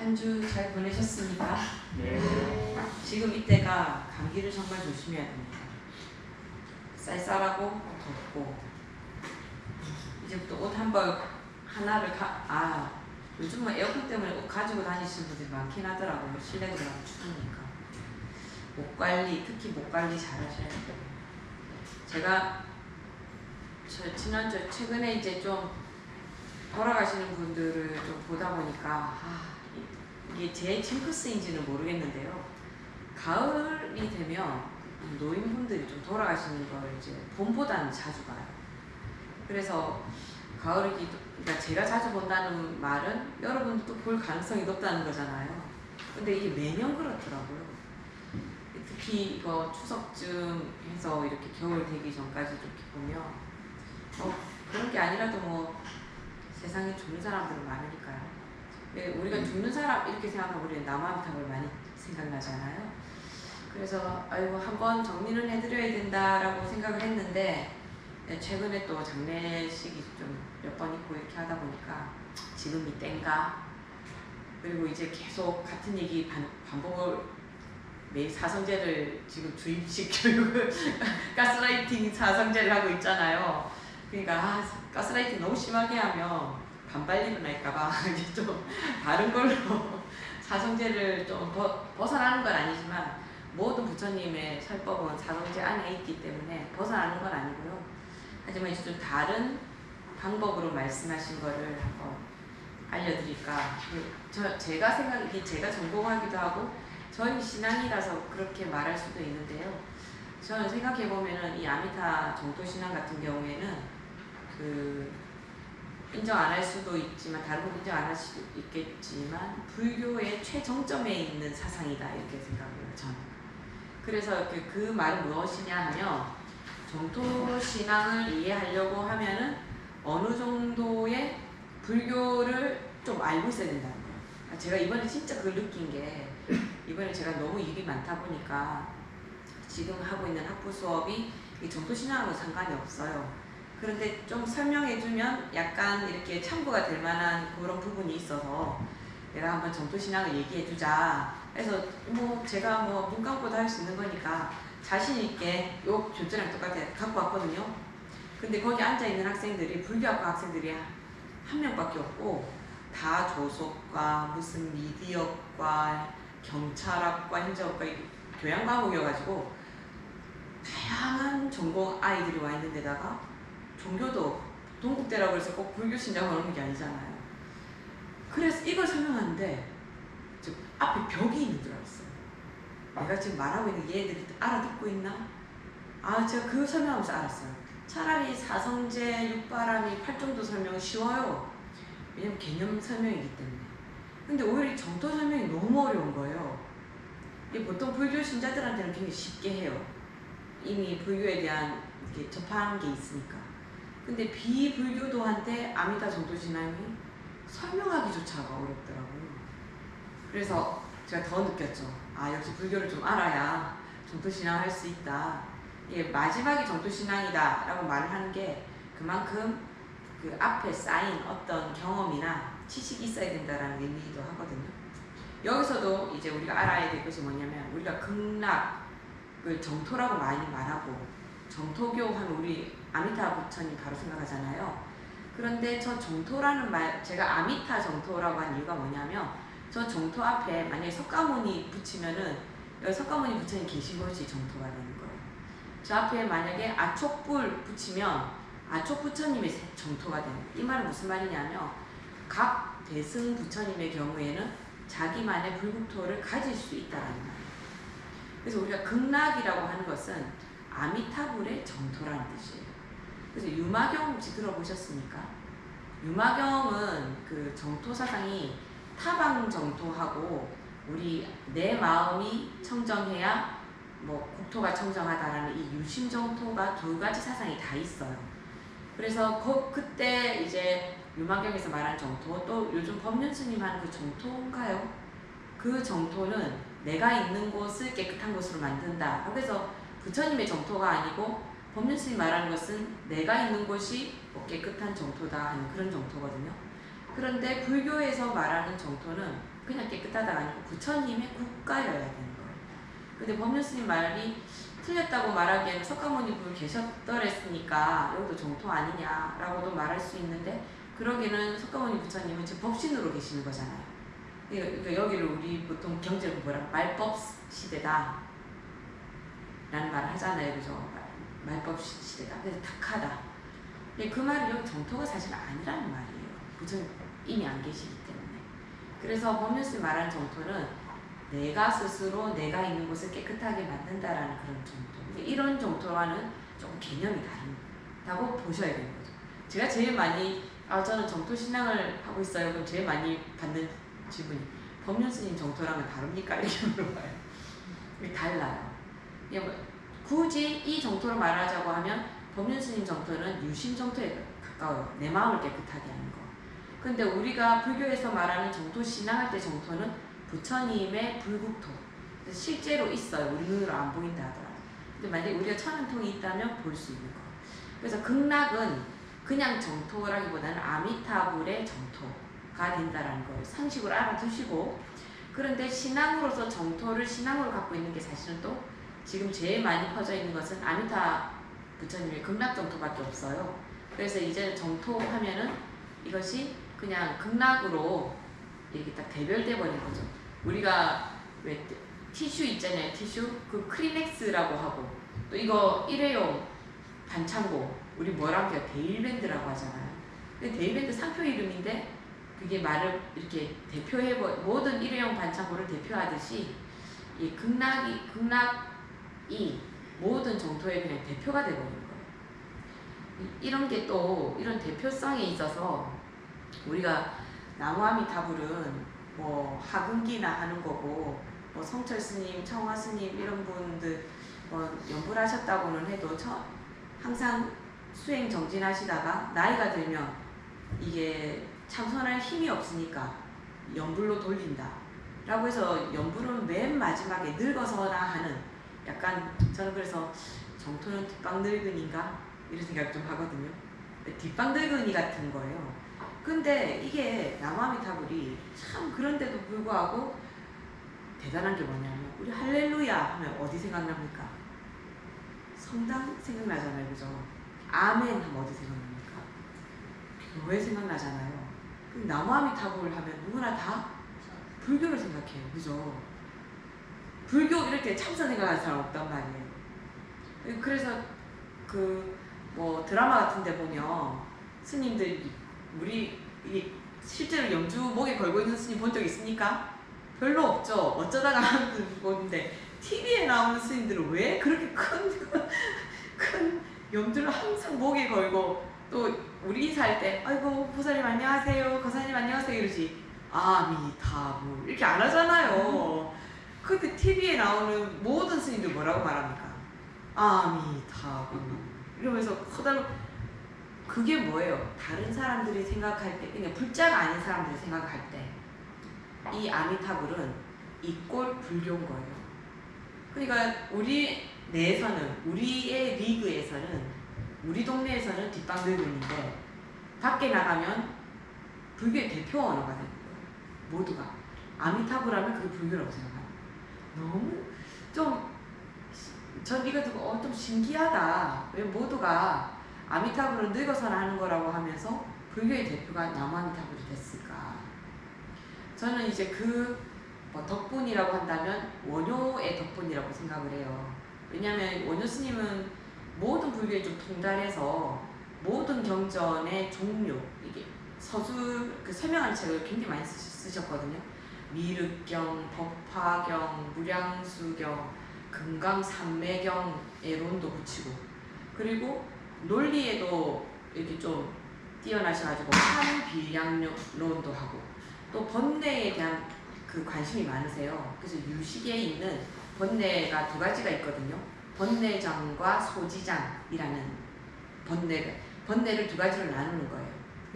한 주 잘 보내셨습니까? 네. 지금 이때가 감기를 정말 조심해야 됩니다. 쌀쌀하고 덥고 이제부터 옷 한 벌 하나를 요즘 뭐 에어컨 때문에 옷 가지고 다니시는 분들이 많긴 하더라고요. 실내 들어가면 추우니까. 목 관리, 특히 목 관리 잘 하셔야 돼요. 제가 최근에 이제 좀 돌아가시는 분들을 좀 보다 보니까 이게 제 징크스인지는 모르겠는데요. 가을이 되면 노인분들이 좀 돌아가시는 걸 이제 봄보다는 자주 봐요. 그래서 그러니까 제가 자주 본다는 말은 여러분도 볼 가능성이 높다는 거잖아요. 근데 이게 매년 그렇더라고요. 특히 이거 추석쯤 해서 이렇게 겨울 되기 전까지 이렇게 보면 그런 게 아니라도 뭐 세상에 죽는 사람들은 많으니까요. 우리가 죽는 사람 이렇게 생각하면 우리는 남아미탑을 많이 생각나잖아요. 그래서 한번 정리를 해드려야 된다라고 생각을 했는데 최근에 또 장례식이 좀 몇 번 있고 이렇게 하다 보니까 지금이 땐가, 그리고 이제 계속 같은 얘기 반복을 매일 사성제를 지금 주입식 교육을 가스라이팅 사성제를 하고 있잖아요. 그러니까 가스라이팅 너무 심하게 하면 반발 일어날까봐 이제 좀 다른 걸로 사성제를 좀 벗어나는 건 아니지만 모든 부처님의 설법은 사성제 안에 있기 때문에 벗어나는 건 아니고요. 하지만 이제 좀 다른 방법으로 말씀하신 거를 한번 알려드릴까. 제가 생각이 제가 전공하기도 하고 저희 신앙이라서 그렇게 말할 수도 있는데요. 저는 생각해보면은 이 아미타 정토신앙 같은 경우에는 인정 안 할 수도 있지만 다른 분 인정 안 할 수도 있겠지만 불교의 최정점에 있는 사상이다 이렇게 생각해요. 저는. 그래서 그 말은 무엇이냐 하면 정토신앙을 이해하려고 하면은 어느 정도의 불교를 좀 알고 있어야 된다는 거예요. 제가 이번에 진짜 그걸 느낀 게, 이번에 제가 너무 일이 많다 보니까 지금 하고 있는 학부 수업이 이 정토신앙하고 상관이 없어요. 그런데 좀 설명해주면 약간 이렇게 참고가 될 만한 그런 부분이 있어서 내가 한번 정토신앙을 얘기해주자. 그래서 제가 눈 감고도 할 수 있는 거니까 자신있게 요 교재랑 똑같아 갖고 왔거든요. 근데 거기 앉아있는 학생들이 불교학과 학생들이 한 명밖에 없고 다 조속과 무슨 미디어과 경찰학과 행정학과 교양과목이어가지고 다양한 전공 아이들이 와 있는 데다가 종교도 동국대라고 해서 꼭 불교 신자가 오는 게 아니잖아요. 그래서 이걸 설명하는데 앞에 벽이 있는 줄 알았어요. 내가 지금 말하고 있는 얘들이 알아듣고 있나? 제가 그 설명하면서 알았어요. 차라리 사성제, 육바람이, 팔정도 설명은 쉬워요. 왜냐면 개념 설명이기 때문에. 근데 오히려 정토 설명이 너무 어려운 거예요. 이게 보통 불교 신자들한테는 굉장히 쉽게 해요. 이미 불교에 대한 이렇게 접한 게 있으니까. 근데 비불교도한테 아미타 정토신앙이 설명하기조차가 어렵더라고요. 그래서 제가 더 느꼈죠. 역시 불교를 좀 알아야 정토신앙을 할 수 있다. 이게 마지막이 정토신앙이다 라고 말을 하는 게 그만큼 그 앞에 쌓인 어떤 경험이나 지식이 있어야 된다라는 의미이기도 하거든요. 여기서도 이제 우리가 알아야 될 것이 뭐냐면, 우리가 극락을 정토라고 많이 말하고 정토교 하면 우리 아미타 부처님 바로 생각하잖아요. 그런데 저 정토라는 말, 제가 아미타 정토라고 한 이유가 뭐냐면, 저 정토 앞에 만약에 석가모니 붙이면은 여기 석가모니 부처님 계신 곳이 정토가 되는 거예요. 저 앞에 만약에 아촉불 붙이면 아촉 부처님의 정토가 되는 거예요. 이 말은 무슨 말이냐면, 각 대승 부처님의 경우에는 자기만의 불국토를 가질 수 있다는 말이에요. 그래서 우리가 극락이라고 하는 것은 아미타불의 정토라는 뜻이에요. 그래서 유마경 혹시 들어보셨습니까? 유마경은 그 정토 사상이 타방 정토하고 우리 내 마음이 청정해야 국토가 청정하다라는 이 유심 정토가 두 가지 사상이 다 있어요. 그래서 그때 이제 유마경에서 말하는 정토, 또 요즘 법륜 스님 하는 그 정토인가요? 그 정토는 내가 있는 곳을 깨끗한 곳으로 만든다. 그래서 부처님의 정토가 아니고 법륜 스님 말하는 것은 내가 있는 곳이 깨끗한 정토다 하는 그런 정토거든요. 그런데 불교에서 말하는 정토는 그냥 깨끗하다가 아니고 부처님의 국가여야 되는 거예요. 근데 법륜스님 말이 틀렸다고 말하기에는 석가모니불 계셨더랬으니까 여기도 정토 아니냐라고도 말할 수 있는데, 그러기에는 석가모니 부처님은 지금 법신으로 계시는 거잖아요. 그러니까 여기를 우리 보통 경제로 뭐라 말법 시대다 라는 말을 하잖아요. 그죠? 말법 시대다. 그래서 탁하다. 그 말이 여기 정토가 사실 아니라는 말이에요. 부처님 이미 안 계시기 때문에. 그래서 법륜스님 말하는 정토는 내가 스스로 내가 있는 곳을 깨끗하게 만든다라는 그런 정토. 이런 정토와는 조금 개념이 다르다고 보셔야 되는 거죠. 제가 제일 많이 저는 정토 신앙을 하고 있어요. 그럼 제일 많이 받는 질문이 법륜스님 정토랑은 다릅니까? 이렇게 물어봐요. 달라요. 굳이 이 정토로 말하자고 하면 법륜스님 정토는 유심 정토에 가까워요. 내 마음을 깨끗하게 하는 거. 근데 우리가 불교에서 말하는 정토 신앙할 때 정토는 부처님의 불국토. 실제로 있어요. 우리 눈으로 안 보인다 하더라도. 근데 만약에 우리가 천안통이 있다면 볼 수 있는 거. 그래서 극락은 그냥 정토라기보다는 아미타불의 정토가 된다라는 걸 상식으로 알아두시고, 그런데 신앙으로서 정토를 신앙으로 갖고 있는 게 사실은 또 지금 제일 많이 퍼져 있는 것은 아미타 부처님의 극락 정토밖에 없어요. 그래서 이제 정토 하면은 이것이 그냥 극락으로 이렇게 딱 대별돼 버린 거죠. 우리가 왜 티슈 있잖아요. 티슈 그 크리넥스라고 하고, 또 이거 일회용 반창고 우리 뭐라고 해요? 데일밴드라고 하잖아요. 근데 데일밴드 상표 이름인데 그게 말을 이렇게 모든 일회용 반창고를 대표하듯이 이 극락이 모든 정토의 그냥 대표가 되버린 거예요. 이런 게 또 이런 대표성에 있어서 우리가 나무아미타불은 뭐 하근기나 하는 거고, 뭐 성철 스님, 청화 스님 이런 분들 뭐 연불 하셨다고는 해도 항상 수행 정진하시다가 나이가 들면 이게 참선할 힘이 없으니까 연불로 돌린다 라고 해서 연불은 맨 마지막에 늙어서나 하는, 약간 저는 그래서 정토는 뒷방늙은인가 이런 생각 좀 하거든요. 뒷방늙은이 같은 거예요. 근데 이게 나무아미타불이 참 그런데도 불구하고 대단한 게 뭐냐면, 우리 할렐루야 하면 어디 생각납니까? 성당 생각나잖아요. 그죠? 아멘 하면 어디 생각납니까? 교회 생각나잖아요. 나무아미타불 하면 누구나 다 불교를 생각해요. 그죠? 불교 이렇게 참선 생각하는 사람 없단 말이에요. 그래서 뭐 드라마 같은 데 보면 스님들이 우리 실제로 염주 목에 걸고 있는 스님 본 적 있습니까? 별로 없죠. 어쩌다가 하는 분 보는데, TV에 나오는 스님들은 왜 그렇게 큰 염주를 항상 목에 걸고, 또 우리 인사할 때 아이고 보살님 안녕하세요, 거사님 안녕하세요 이러지 아미타불 이렇게 안 하잖아요. 근데 TV에 나오는 모든 스님들 뭐라고 말합니까? 아미타불 이러면서 커다란, 그게 뭐예요? 다른 사람들이 생각할 때, 그냥 불자가 아닌 사람들이 생각할 때 이 아미타불은 이꼴 불교인 거예요. 그러니까 우리 내에서는, 우리의 리그에서는, 우리 동네에서는 뒷방늙은인데 밖에 나가면 불교의 대표 언어가 되는 거예요. 모두가 아미타불하면 그게 불교라고 생각합니다. 너무 전 이거 듣고 좀 신기하다. 왜 모두가 아미타불은 늙어서나 하는 거라고 하면서 불교의 대표가 나무아미타불이 됐을까? 저는 이제 뭐 덕분이라고 한다면 원효의 덕분이라고 생각을 해요. 왜냐하면 원효 스님은 모든 불교에 좀 통달해서 모든 경전의 종류, 이게 서술 설명하는 책을 굉장히 많이 쓰셨거든요. 미륵경, 법화경, 무량수경, 금강산매경 애론도 붙이고, 그리고 논리에도 이렇게 좀 뛰어나셔가지고 한비량론도 하고, 또 번뇌에 대한 관심이 많으세요. 그래서 유식에 있는 번뇌가 두 가지가 있거든요. 번뇌장과 소지장이라는 번뇌를 두 가지로 나누는 거예요.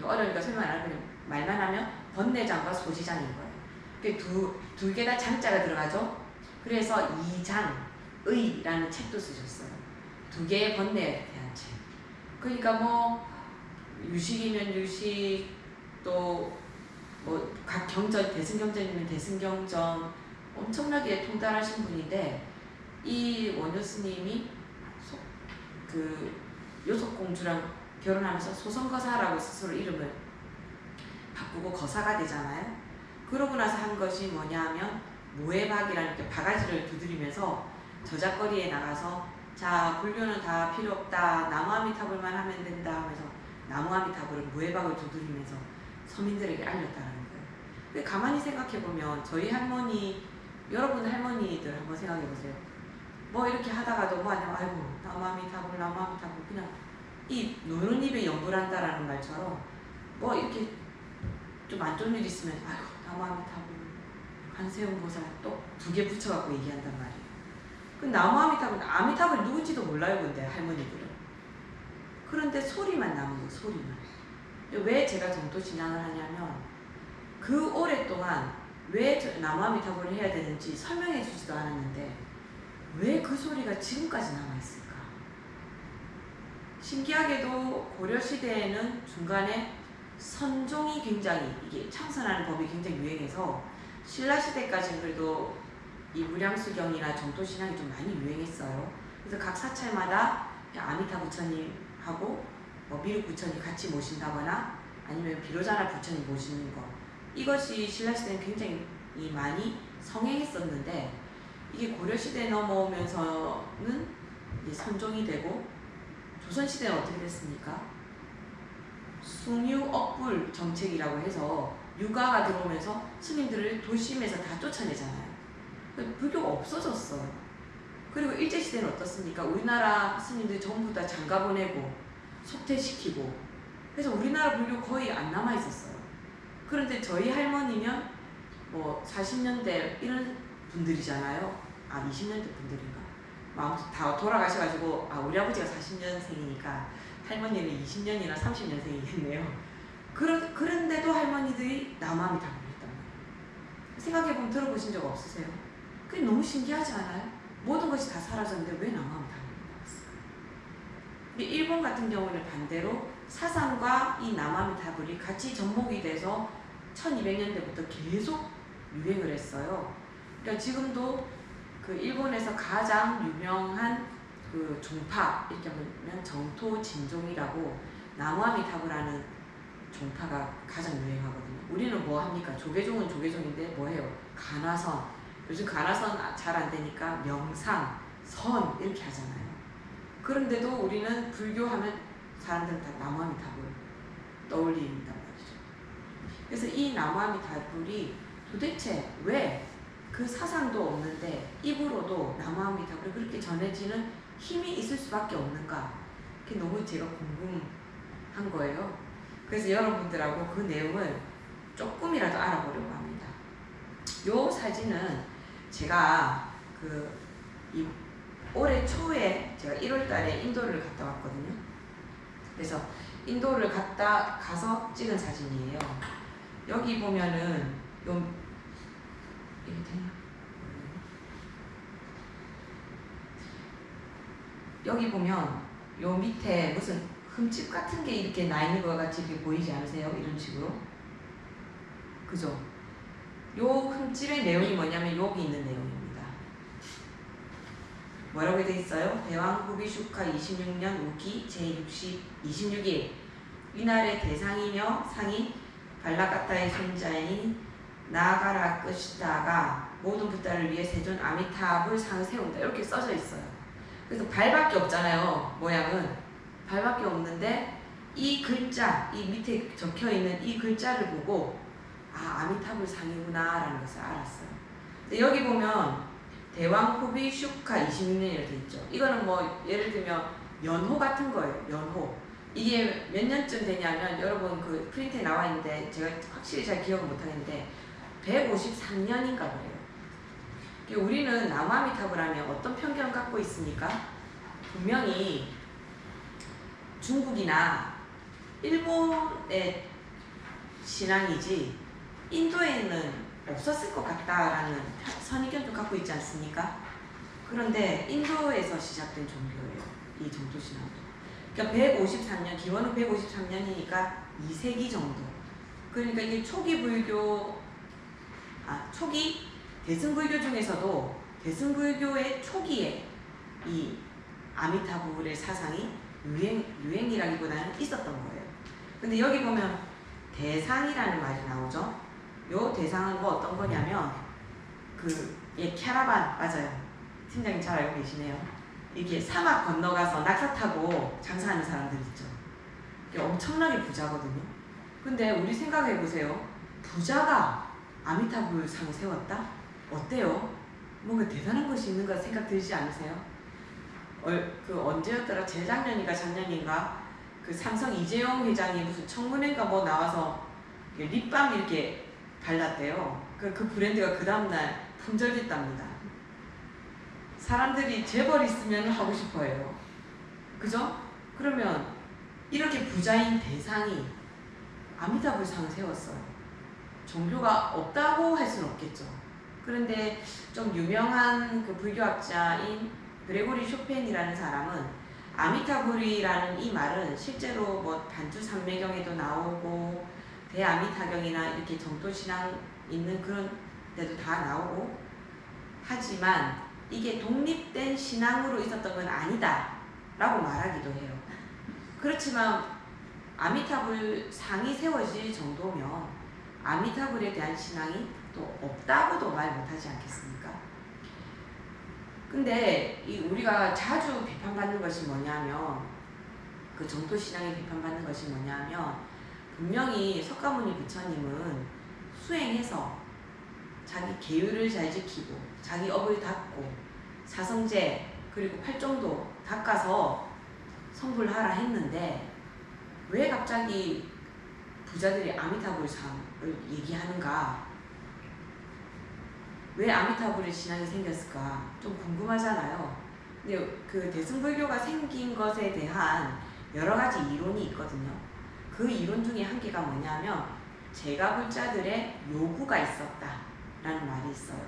어려우니까 설명 안 하고 그냥 말만 하면 번뇌장과 소지장인 거예요. 두 개 다 장자가 들어가죠. 그래서 이장의라는 책도 쓰셨어요. 두 개의 번뇌에 대한 책. 그러니까 뭐 유식이면 유식, 또 뭐 각 경전, 대승경전이면 대승경전 엄청나게 통달하신 분인데 이 원효 스님이 그 요속공주랑 결혼하면서 소선거사라고 스스로 이름을 바꾸고 거사가 되잖아요. 그러고 나서 한 것이 뭐냐면 모해박이라는 게 바가지를 두드리면서 저작거리에 나가서 자 불교는 다 필요 없다 나무아미타불만 하면 된다 하면서 나무아미타불을 모해박을 두드리면서 서민들에게 알렸다는 거예요. 가만히 생각해보면 저희 할머니 여러분 할머니들 한번 생각해보세요. 뭐 이렇게 하다가도 뭐 아니면 아이고 나무아미타불 나무아미타불 그냥 이 노는 입에 연불한다라는 말처럼 뭐 이렇게 좀 안 좋은 일 있으면 아이고 나무아미타불 관세음보살 또 2개 붙여갖고 얘기한단 말이에요. 그 나무아미타불 아미타불이 누군지도 몰라요. 근데 할머니들은. 그런데 소리만 남은 거예요. 소리만. 왜 제가 정토신앙을 하냐면 그 오랫동안 왜 나무아미타불을 해야 되는지 설명해 주지도 않았는데 왜 그 소리가 지금까지 남아있을까? 신기하게도 고려시대에는 중간에 선종이 굉장히 이게 창선하는 법이 굉장히 유행해서 신라시대까지는 그래도 이 무량수경이나 정토신앙이 좀 많이 유행했어요. 그래서 각 사찰마다 아미타 부처님하고 뭐 미륵 부처님 같이 모신다거나 아니면 비로자나 부처님 모시는 거 이것이 신라시대는 굉장히 많이 성행했었는데 이게 고려시대에 넘어오면서는 이제 선종이 되고 조선시대는 어떻게 됐습니까? 숭유억불 정책이라고 해서 유가가 들어오면서 스님들을 도심에서 다 쫓아내잖아요. 불교가 없어졌어요. 그리고 일제시대는 어떻습니까? 우리나라 스님들 전부 다 장가 보내고 속퇴시키고 그래서 우리나라 불교 거의 안 남아있었어요. 그런데 저희 할머니면 뭐 40년대 이런 분들이잖아요. 아 20년대 분들인가? 아무튼 다 돌아가셔가지고 아 우리 아버지가 40년생이니까 할머니는 20년이나 30년생이겠네요. 그런데도 할머니들이 나무아미타불을 했단 말이에요. 생각해보면 들어보신 적 없으세요? 그게 너무 신기하지 않아요? 모든 것이 다 사라졌는데 왜 나무아미타불이 나왔을까? 근데 일본 같은 경우는 반대로 사상과 이 나무아미타불이 같이 접목이 돼서 1200년대부터 계속 유행을 했어요. 그러니까 지금도 그 일본에서 가장 유명한 그 종파 이렇게 하면 정토 진종이라고 나무아미타불라는 종파가 가장 유행하거든요. 우리는 뭐 합니까? 조계종은 조계종인데 뭐 해요? 간화선. 요즘 간화선 잘 안 되니까 명상, 선 이렇게 하잖아요. 그런데도 우리는 불교하면 사람들은 다 나무아미타불 떠올린단 말이죠. 그래서 이 나무아미타불이 도대체 왜 그 사상도 없는데 입으로도 나무아미타불이 그렇게 전해지는 힘이 있을 수밖에 없는가? 그게 너무 제가 궁금한 거예요. 그래서 여러분들하고 그 내용을 조금이라도 알아보려고 합니다. 요 사진은 제가 올해 초에 제가 1월 달에 인도를 갔다 왔거든요. 그래서 인도를 가서 찍은 사진이에요. 여기 보면은 이게 되나? 여기 보면 요 밑에 무슨 흠집 같은 게 이렇게 나 있는 것 같이 이렇게 보이지 않으세요? 이런 식으로. 그죠? 요 흠집의 내용이 뭐냐면 여기 있는 내용입니다. 뭐라고 돼 있어요? 대왕후비 슈카 26년 우기 제26일 이날의 대상이며 상이 발라가타의 손자인 나가라 끄시다가 모든 붓다를 위해 세존 아미타불 상을 세운다. 이렇게 써져 있어요. 그래서 발밖에 없잖아요. 모양은. 발밖에 없는데 이 글자, 이 밑에 적혀있는 이 글자를 보고 아 아미타불 상이구나 라는 것을 알았어요. 근데 여기 보면 대왕후비 슈카 26년이라고 돼 있죠. 이거는 뭐 예를 들면 연호 같은 거예요. 연호. 이게 몇 년쯤 되냐면 여러분 그 프린트에 나와 있는데 제가 확실히 잘 기억을 못 하겠는데 153년인가 그래요. 우리는 나무아미타불 하면 어떤 편견을 갖고 있습니까? 분명히 중국이나 일본의 신앙이지 인도에는 없었을 것 같다라는 선입견도 갖고 있지 않습니까? 그런데 인도에서 시작된 종교예요. 이 정토신앙도. 그러니까 153년, 기원은 153년이니까 2세기 정도. 그러니까 이게 초기 대승불교 중에서도 대승불교의 초기에 이 아미타불의 사상이 유행이라기보다는 있었던 거예요. 근데 여기 보면 대상이라는 말이 나오죠. 요 대상은 뭐 어떤 거냐면 캐러반 맞아요. 팀장님 잘 알고 계시네요. 이렇게 사막 건너가서 낙타 타고 장사하는 사람들 있죠. 이게 엄청나게 부자거든요. 근데 우리 생각해 보세요. 부자가 아미타불 상을 세웠다? 어때요? 뭔가 대단한 것이 있는 것 생각 들지 않으세요? 언제였더라? 재작년인가 작년인가 그 삼성 이재용 회장이 무슨 청문회인가 뭐 나와서 립밤 이렇게 발랐대요. 그 브랜드가 그 다음날 품절됐답니다. 사람들이 재벌 있으면 하고 싶어해요. 그죠? 그러면 이렇게 부자인 대상이 아미타불 상을 세웠어요. 종교가 없다고 할 수는 없겠죠. 그런데 좀 유명한 그 불교학자인 그레고리 쇼펜이라는 사람은 아미타불이라는 이 말은 실제로 뭐 반주 삼매경에도 나오고 대아미타경이나 이렇게 정토신앙 있는 그런 데도 다 나오고 하지만 이게 독립된 신앙으로 있었던 건 아니다 라고 말하기도 해요. 그렇지만 아미타불 상이 세워질 정도면 아미타불에 대한 신앙이 또 없다고도 말 못하지 않겠습니까? 근데 우리가 자주 비판받는 것이 뭐냐면 그 정토신앙에 비판받는 것이 뭐냐면 분명히 석가모니 부처님은 수행해서 자기 계율을 잘 지키고 자기 업을 닦고 사성제 그리고 팔종도 닦아서 성불하라 했는데 왜 갑자기 부자들이 아미타불 상을 얘기하는가? 왜 아미타불의 신앙이 생겼을까? 좀 궁금하잖아요. 근데 그 대승불교가 생긴 것에 대한 여러 가지 이론이 있거든요. 그 이론 중에 한 개가 뭐냐면 제가불자들의 요구가 있었다라는 말이 있어요.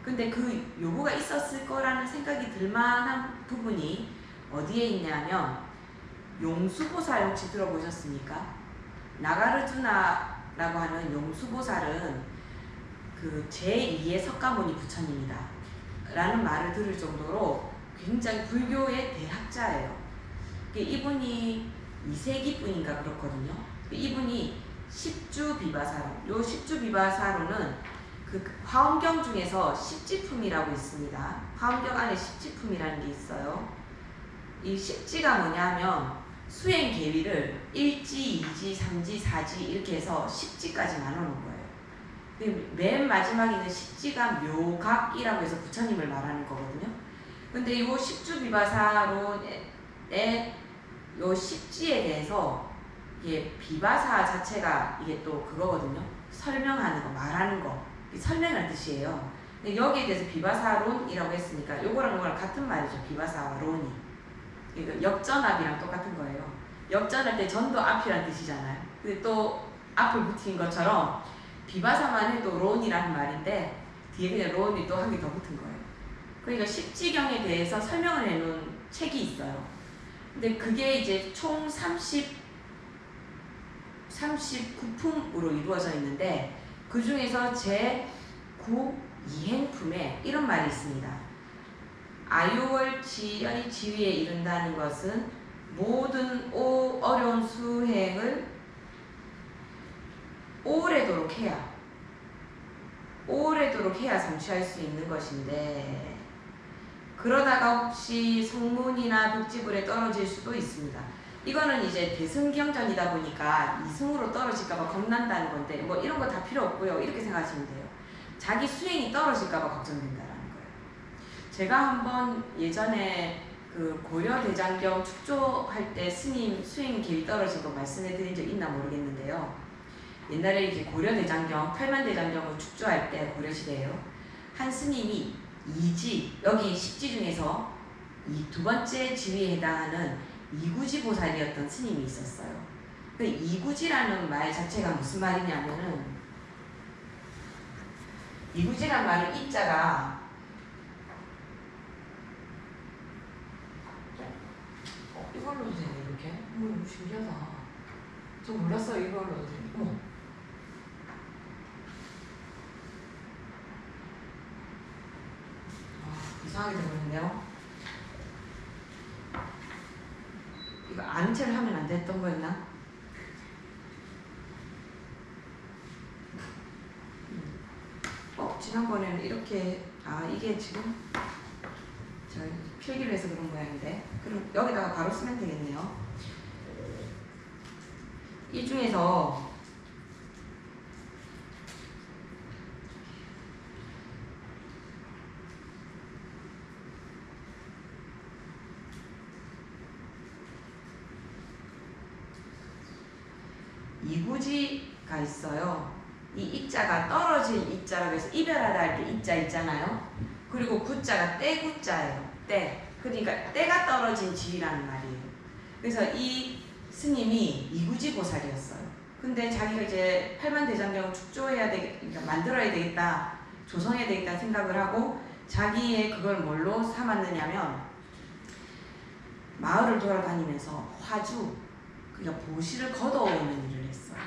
근데 그 요구가 있었을 거라는 생각이 들만한 부분이 어디에 있냐면 용수보살 혹시 들어보셨습니까? 나가르주나라고 하는 용수보살은 그 제2의 석가모니 부처님이다 라는 말을 들을 정도로 굉장히 불교의 대학자예요. 이분이 2세기 분인가 그렇거든요. 이분이 십주비바사로, 요 십주비바사로는 그 화엄경 중에서 십지품이라고 있습니다. 화엄경 안에 십지품이라는 게 있어요. 이 십지가 뭐냐면 수행 계위를 1지, 2지, 3지, 4지 이렇게 해서 10지까지 나눠놓은 거예요. 맨 마지막에 있는 십지가 묘각이라고 해서 부처님을 말하는 거거든요. 근데 이 십주비바사로의 요 십지에 대해서 이게 비바사 자체가 이게 또 그거거든요. 설명하는 거, 말하는 거, 설명할 뜻이에요. 근데 여기에 대해서 비바사론이라고 했으니까 요거랑 같은 말이죠. 비바사와 론이. 역전압이랑 똑같은 거예요. 역전할 때 전도 앞이란 뜻이잖아요. 근데 또 앞을 붙인 것처럼 비바사만 해도 론이라는 말인데 뒤에 그냥 론이 또 한 개 더 붙은 거예요. 그러니까 십지경에 대해서 설명을 해놓은 책이 있어요. 근데 그게 이제 총 39품으로 이루어져 있는데 그 중에서 제9 이행품에 이런 말이 있습니다. 아유월지연이 지위에 이른다는 것은 모든 어려운 수행을 오래도록 해야 성취할 수 있는 것인데 그러다가 혹시 성문이나 벽지불에 떨어질 수도 있습니다. 이거는 이제 대승경전이다 보니까 이승으로 떨어질까봐 겁난다는 건데 뭐 이런 거 다 필요 없고요. 이렇게 생각하시면 돼요. 자기 수행이 떨어질까봐 걱정된다라는 거예요. 제가 한번 예전에 그 고려대장경 축조할 때 스님 수행 계획 떨어진 거 말씀해 드린 적 있나 모르겠는데요. 옛날에 이제 고려대장경, 팔만대장경을 축조할 때 고려시대에요. 한 스님이 이지, 여기 십지 중에서 이 두 번째 지위에 해당하는 이구지보살이었던 스님이 있었어요. 그 이구지라는 말 자체가 무슨 말이냐면은 이구지란 말은 이자가 이걸로도 되네 이렇게. 너무 신기하다. 저 몰랐어요 이걸로도 되네. 이상하게 되버렸네요. 이거 아는 채를 하면 안 됐던 거였나? 지난번에는 이렇게 이게 지금 저 필기를 해서 그런 모양인데 그럼 여기다가 바로 쓰면 되겠네요. 이 중에서 이구지가 있어요. 이 이자가 떨어질 이자라고 해서 이별하다 할 때 이자 있잖아요. 그리고 구자가 떼구자예요. 떼. 그러니까 때가 떨어진 지라는 말이에요. 그래서 이 스님이 이구지 보살이었어요. 근데 자기가 이제 팔만대장경을 축조해야 그러니까 만들어야 되겠다, 조성해야 되겠다 생각을 하고 자기의 그걸 뭘로 삼았느냐면 마을을 돌아다니면서 화주, 그러니까 보시를 걷어오는 일을 했어요.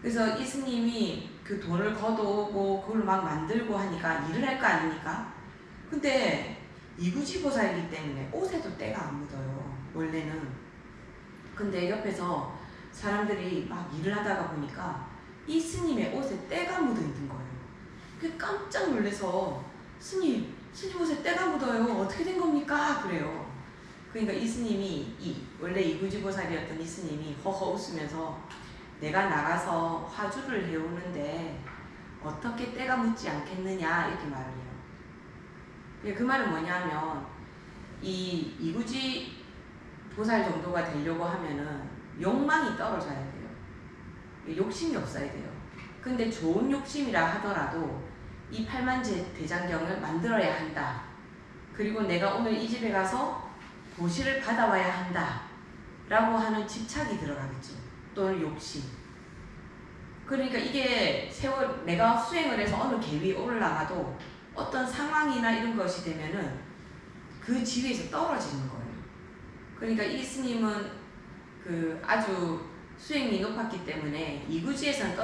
그래서 이 스님이 그 돈을 걷어오고 그걸 막 만들고 하니까 일을 할 거 아닙니까? 근데 이구지 보살이기 때문에 옷에도 때가 안 묻어요, 원래는. 근데 옆에서 사람들이 막 일을 하다가 보니까 이 스님의 옷에 때가 묻어 있는 거예요. 그 깜짝 놀라서 스님 옷에 때가 묻어요. 어떻게 된 겁니까? 그래요. 그러니까 이 스님이 원래 이구지 보살이었던 이 스님이 허허 웃으면서 내가 나가서 화주를 해오는데 어떻게 때가 묻지 않겠느냐 이렇게 말을 해요. 그 말은 뭐냐면 이 이구지 보살 정도가 되려고 하면은 욕망이 떨어져야 돼요. 욕심이 없어야 돼요. 근데 좋은 욕심이라 하더라도 이 팔만대장경을 만들어야 한다. 그리고 내가 오늘 이 집에 가서 보시를 받아와야 한다 라고 하는 집착이 들어가겠죠. 또는 욕심. 그러니까 이게 내가 수행을 해서 어느 계위에 올라가도 어떤 상황이나 이런 것이 되면은 그 지위에서 떨어지는 거예요. 그러니까 이 스님은 그 아주 수행이 높았기 때문에 이구지에서는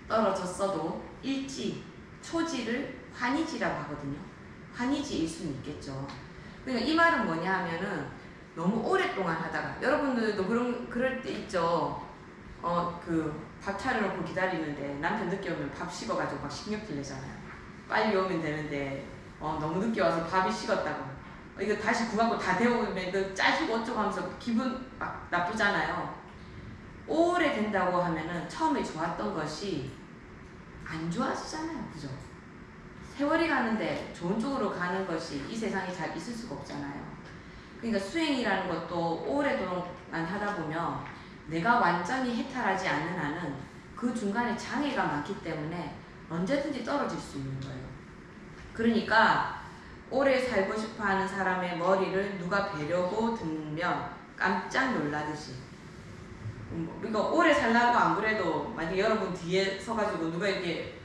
떨어졌어도 일지, 초지를 환희지라고 하거든요. 환희지일 수는 있겠죠. 그러니까 이 말은 뭐냐 하면은 너무 오랫동안 하다가 여러분들도 그럴 때 있죠. 그 밥 차려놓고 기다리는데 남편 늦게 오면 밥 식어가지고 막 식욕질 내잖아요. 빨리 오면 되는데 너무 늦게 와서 밥이 식었다고 이거 다시 구하고 다 데워오면 그 짜지고 어쩌고 하면서 기분 막 나쁘잖아요. 오래 된다고 하면은 처음에 좋았던 것이 안 좋아지잖아요. 그죠? 세월이 가는데 좋은 쪽으로 가는 것이 이 세상에 잘 있을 수가 없잖아요. 그러니까 수행이라는 것도 오랫동안 하다 보면 내가 완전히 해탈하지 않는 한은 그 중간에 장애가 많기 때문에 언제든지 떨어질 수 있는 거예요. 그러니까 오래 살고 싶어하는 사람의 머리를 누가 베려고 들면 깜짝 놀라듯이 그러니까 오래 살라고 안 그래도 만약에 여러분 뒤에 서가지고 누가 이렇게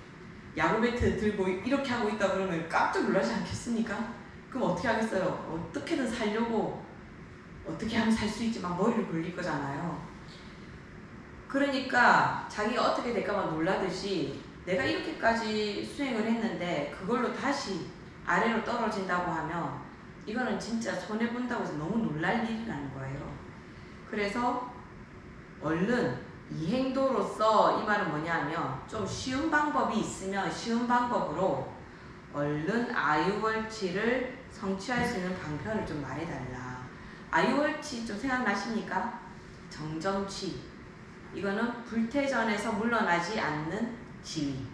야구 배트 들고 이렇게 하고 있다 그러면 깜짝 놀라지 않겠습니까? 그럼 어떻게 하겠어요? 어떻게든 살려고 어떻게 하면 살 수 있지 막 머리를 굴릴 거잖아요. 그러니까 자기가 어떻게 될까만 놀라듯이 내가 이렇게까지 수행을 했는데 그걸로 다시 아래로 떨어진다고 하면 이거는 진짜 손해본다고 해서 너무 놀랄 일이라는 거예요. 그래서 얼른 이행도로서 이 말은 뭐냐면 좀 쉬운 방법이 있으면 쉬운 방법으로 얼른 아유월치를 성취할 수 있는 방편을 좀 말해달라. 아유월치 좀 생각나십니까? 정정치. 이거는 불태전에서 물러나지 않는 지위.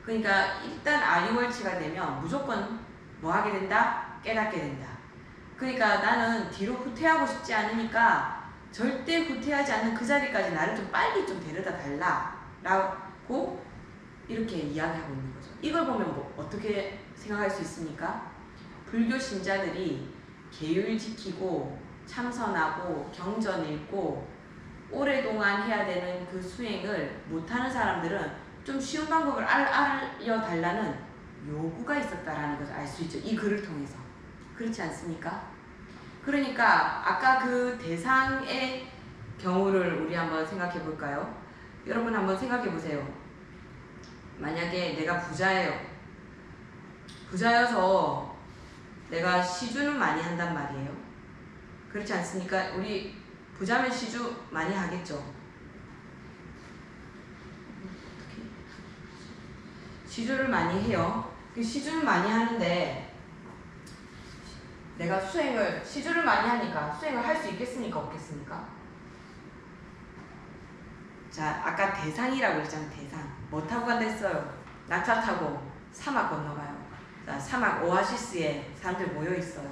그러니까 일단 아유월치가 되면 무조건 뭐 하게 된다? 깨닫게 된다. 그러니까 나는 뒤로 후퇴하고 싶지 않으니까 절대 후퇴하지 않는 그 자리까지 나를 좀 빨리 좀 데려다 달라 라고 이렇게 이야기하고 있는 거죠. 이걸 보면 뭐 어떻게 생각할 수 있습니까? 불교 신자들이 계율 지키고 참선하고 경전 읽고 오랫동안 해야 되는 그 수행을 못하는 사람들은 좀 쉬운 방법을 알려달라는 요구가 있었다라는 것을 알 수 있죠. 이 글을 통해서. 그렇지 않습니까? 그러니까 아까 그 대상의 경우를 우리 한번 생각해 볼까요? 여러분 한번 생각해 보세요. 만약에 내가 부자예요. 부자여서 내가 시주는 많이 한단 말이에요. 그렇지 않습니까? 우리 부자면 시주 많이 하겠죠. 시주를 많이 해요. 시주를 많이 하는데 내가 시주를 많이 하니까 수행을 할 수 있겠습니까? 없겠습니까? 자, 아까 대상이라고 했잖아요. 대상. 뭐 타고 간다 했어요? 낙차 타고 사막 건너가요. 자, 사막 오아시스에 사람들 모여 있어요.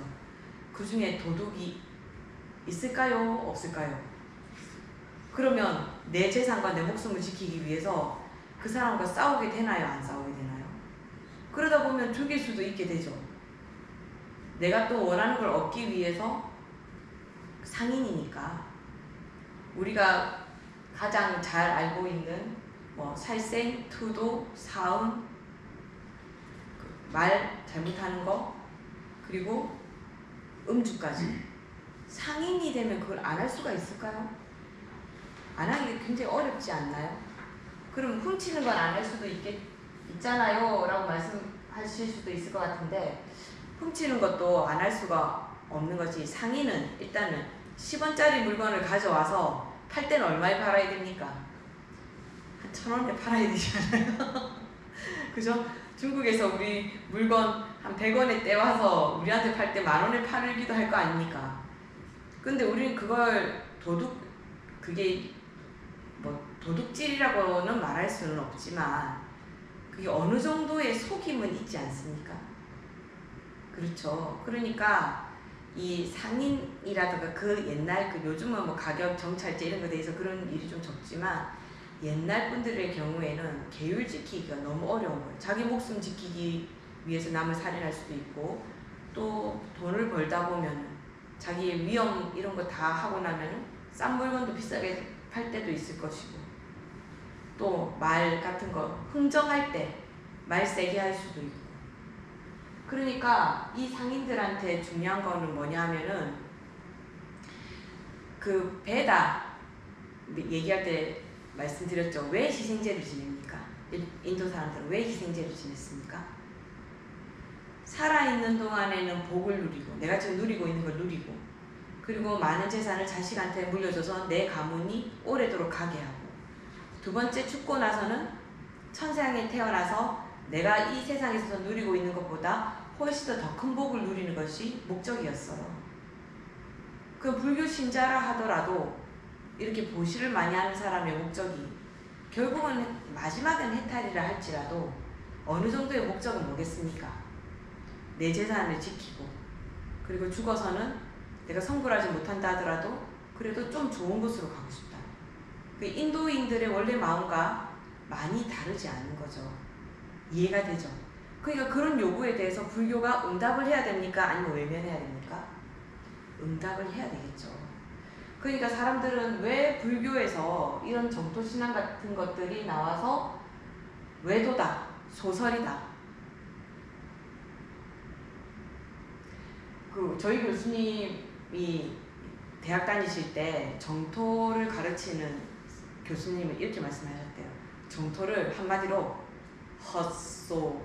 그 중에 도둑이 있을까요? 없을까요? 그러면 내 재산과 내 목숨을 지키기 위해서 그 사람과 싸우게 되나요? 안 싸우게 되나요? 그러다 보면 죽일 수도 있게 되죠. 내가 또 원하는 걸 얻기 위해서 상인이니까 우리가 가장 잘 알고 있는 뭐 살생, 투도, 사음, 말 잘못하는 거, 그리고 음주까지. 상인이 되면 그걸 안 할 수가 있을까요? 안 하기 굉장히 어렵지 않나요? 그럼 훔치는 건 안 할 수도 있잖아요 라고 말씀하실 수도 있을 것 같은데, 훔치는 것도 안 할 수가 없는 거지. 상인은 일단은 10원짜리 물건을 가져와서 팔 때는 얼마에 팔아야 됩니까? 한 1,000원에 팔아야 되잖아요. 그죠? 중국에서 우리 물건 한 100원에 떼와서 우리한테 팔 때 10,000원에 팔기도 할 거 아닙니까? 근데 우리는 그걸 그게 뭐 도둑질이라고는 말할 수는 없지만 그게 어느 정도의 속임은 있지 않습니까? 그렇죠. 그러니까 이 상인이라든가 그 옛날 요즘은 뭐 가격 정찰제 이런 거에 대해서 그런 일이 좀 적지만 옛날 분들의 경우에는 계율 지키기가 너무 어려운 거예요. 자기 목숨 지키기 위해서 남을 살인할 수도 있고, 또 돈을 벌다 보면 자기의 위험 이런 거 다 하고 나면 싼 물건도 비싸게 팔 때도 있을 것이고, 또 말 같은 거 흥정할 때 말 세게 할 수도 있고. 그러니까 이 상인들한테 중요한 거는 뭐냐면은 그 베다 얘기할 때 말씀드렸죠. 왜 희생제를 지냅니까? 인도 사람들은 왜 희생제를 지냈습니까? 살아있는 동안에는 복을 누리고, 내가 지금 누리고 있는 걸 누리고, 그리고 많은 재산을 자식한테 물려줘서 내 가문이 오래도록 가게 하고, 두 번째 죽고 나서는 천상에 태어나서 내가 이 세상에서 누리고 있는 것보다 훨씬 더 큰 복을 누리는 것이 목적이었어요. 그 불교 신자라 하더라도 이렇게 보시를 많이 하는 사람의 목적이 결국은 마지막엔 해탈이라 할지라도 어느 정도의 목적은 뭐겠습니까? 내 재산을 지키고, 그리고 죽어서는 내가 성불하지 못한다 하더라도 그래도 좀 좋은 곳으로 가고 싶다. 그 인도인들의 원래 마음과 많이 다르지 않은 거죠. 이해가 되죠? 그러니까 그런 요구에 대해서 불교가 응답을 해야 됩니까? 아니면 외면해야 됩니까? 응답을 해야 되겠죠. 그러니까 사람들은 왜 불교에서 이런 정토신앙 같은 것들이 나와서 외도다, 소설이다. 저희 교수님이 대학 다니실 때 정토를 가르치는 교수님은 이렇게 말씀하셨대요. 정토를 한마디로 헛소리라고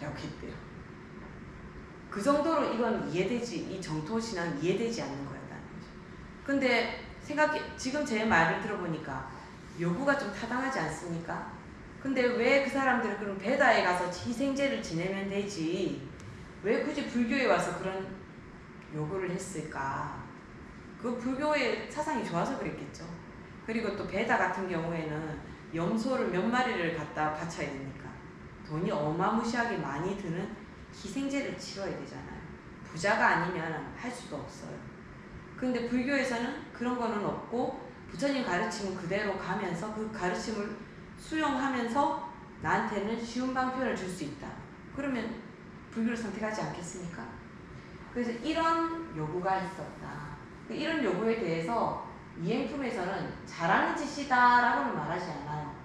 했대요. 그 정도로 이건 이 정토신앙 이해되지 않는 거였다는 거죠. 근데 지금 제 말을 들어보니까 요구가 좀 타당하지 않습니까? 근데 왜 그 사람들은 그럼 베다에 가서 희생제를 지내면 되지, 왜 굳이 불교에 와서 그런 요구를 했을까? 그 불교의 사상이 좋아서 그랬겠죠. 그리고 또 베다 같은 경우에는 염소를 몇 마리를 갖다 바쳐야 되니까 돈이 어마무시하게 많이 드는 희생제를 치러야 되잖아요. 부자가 아니면 할 수도 없어요. 근데 불교에서는 그런 거는 없고 부처님 가르침은 그대로 가면서 그 가르침을 수용하면서 나한테는 쉬운 방편을 줄 수 있다. 그러면 불교를 선택하지 않겠습니까? 그래서 이런 요구가 있었다. 이런 요구에 대해서 이행품에서는 잘하는 짓이다 라고는 말하지 않아요.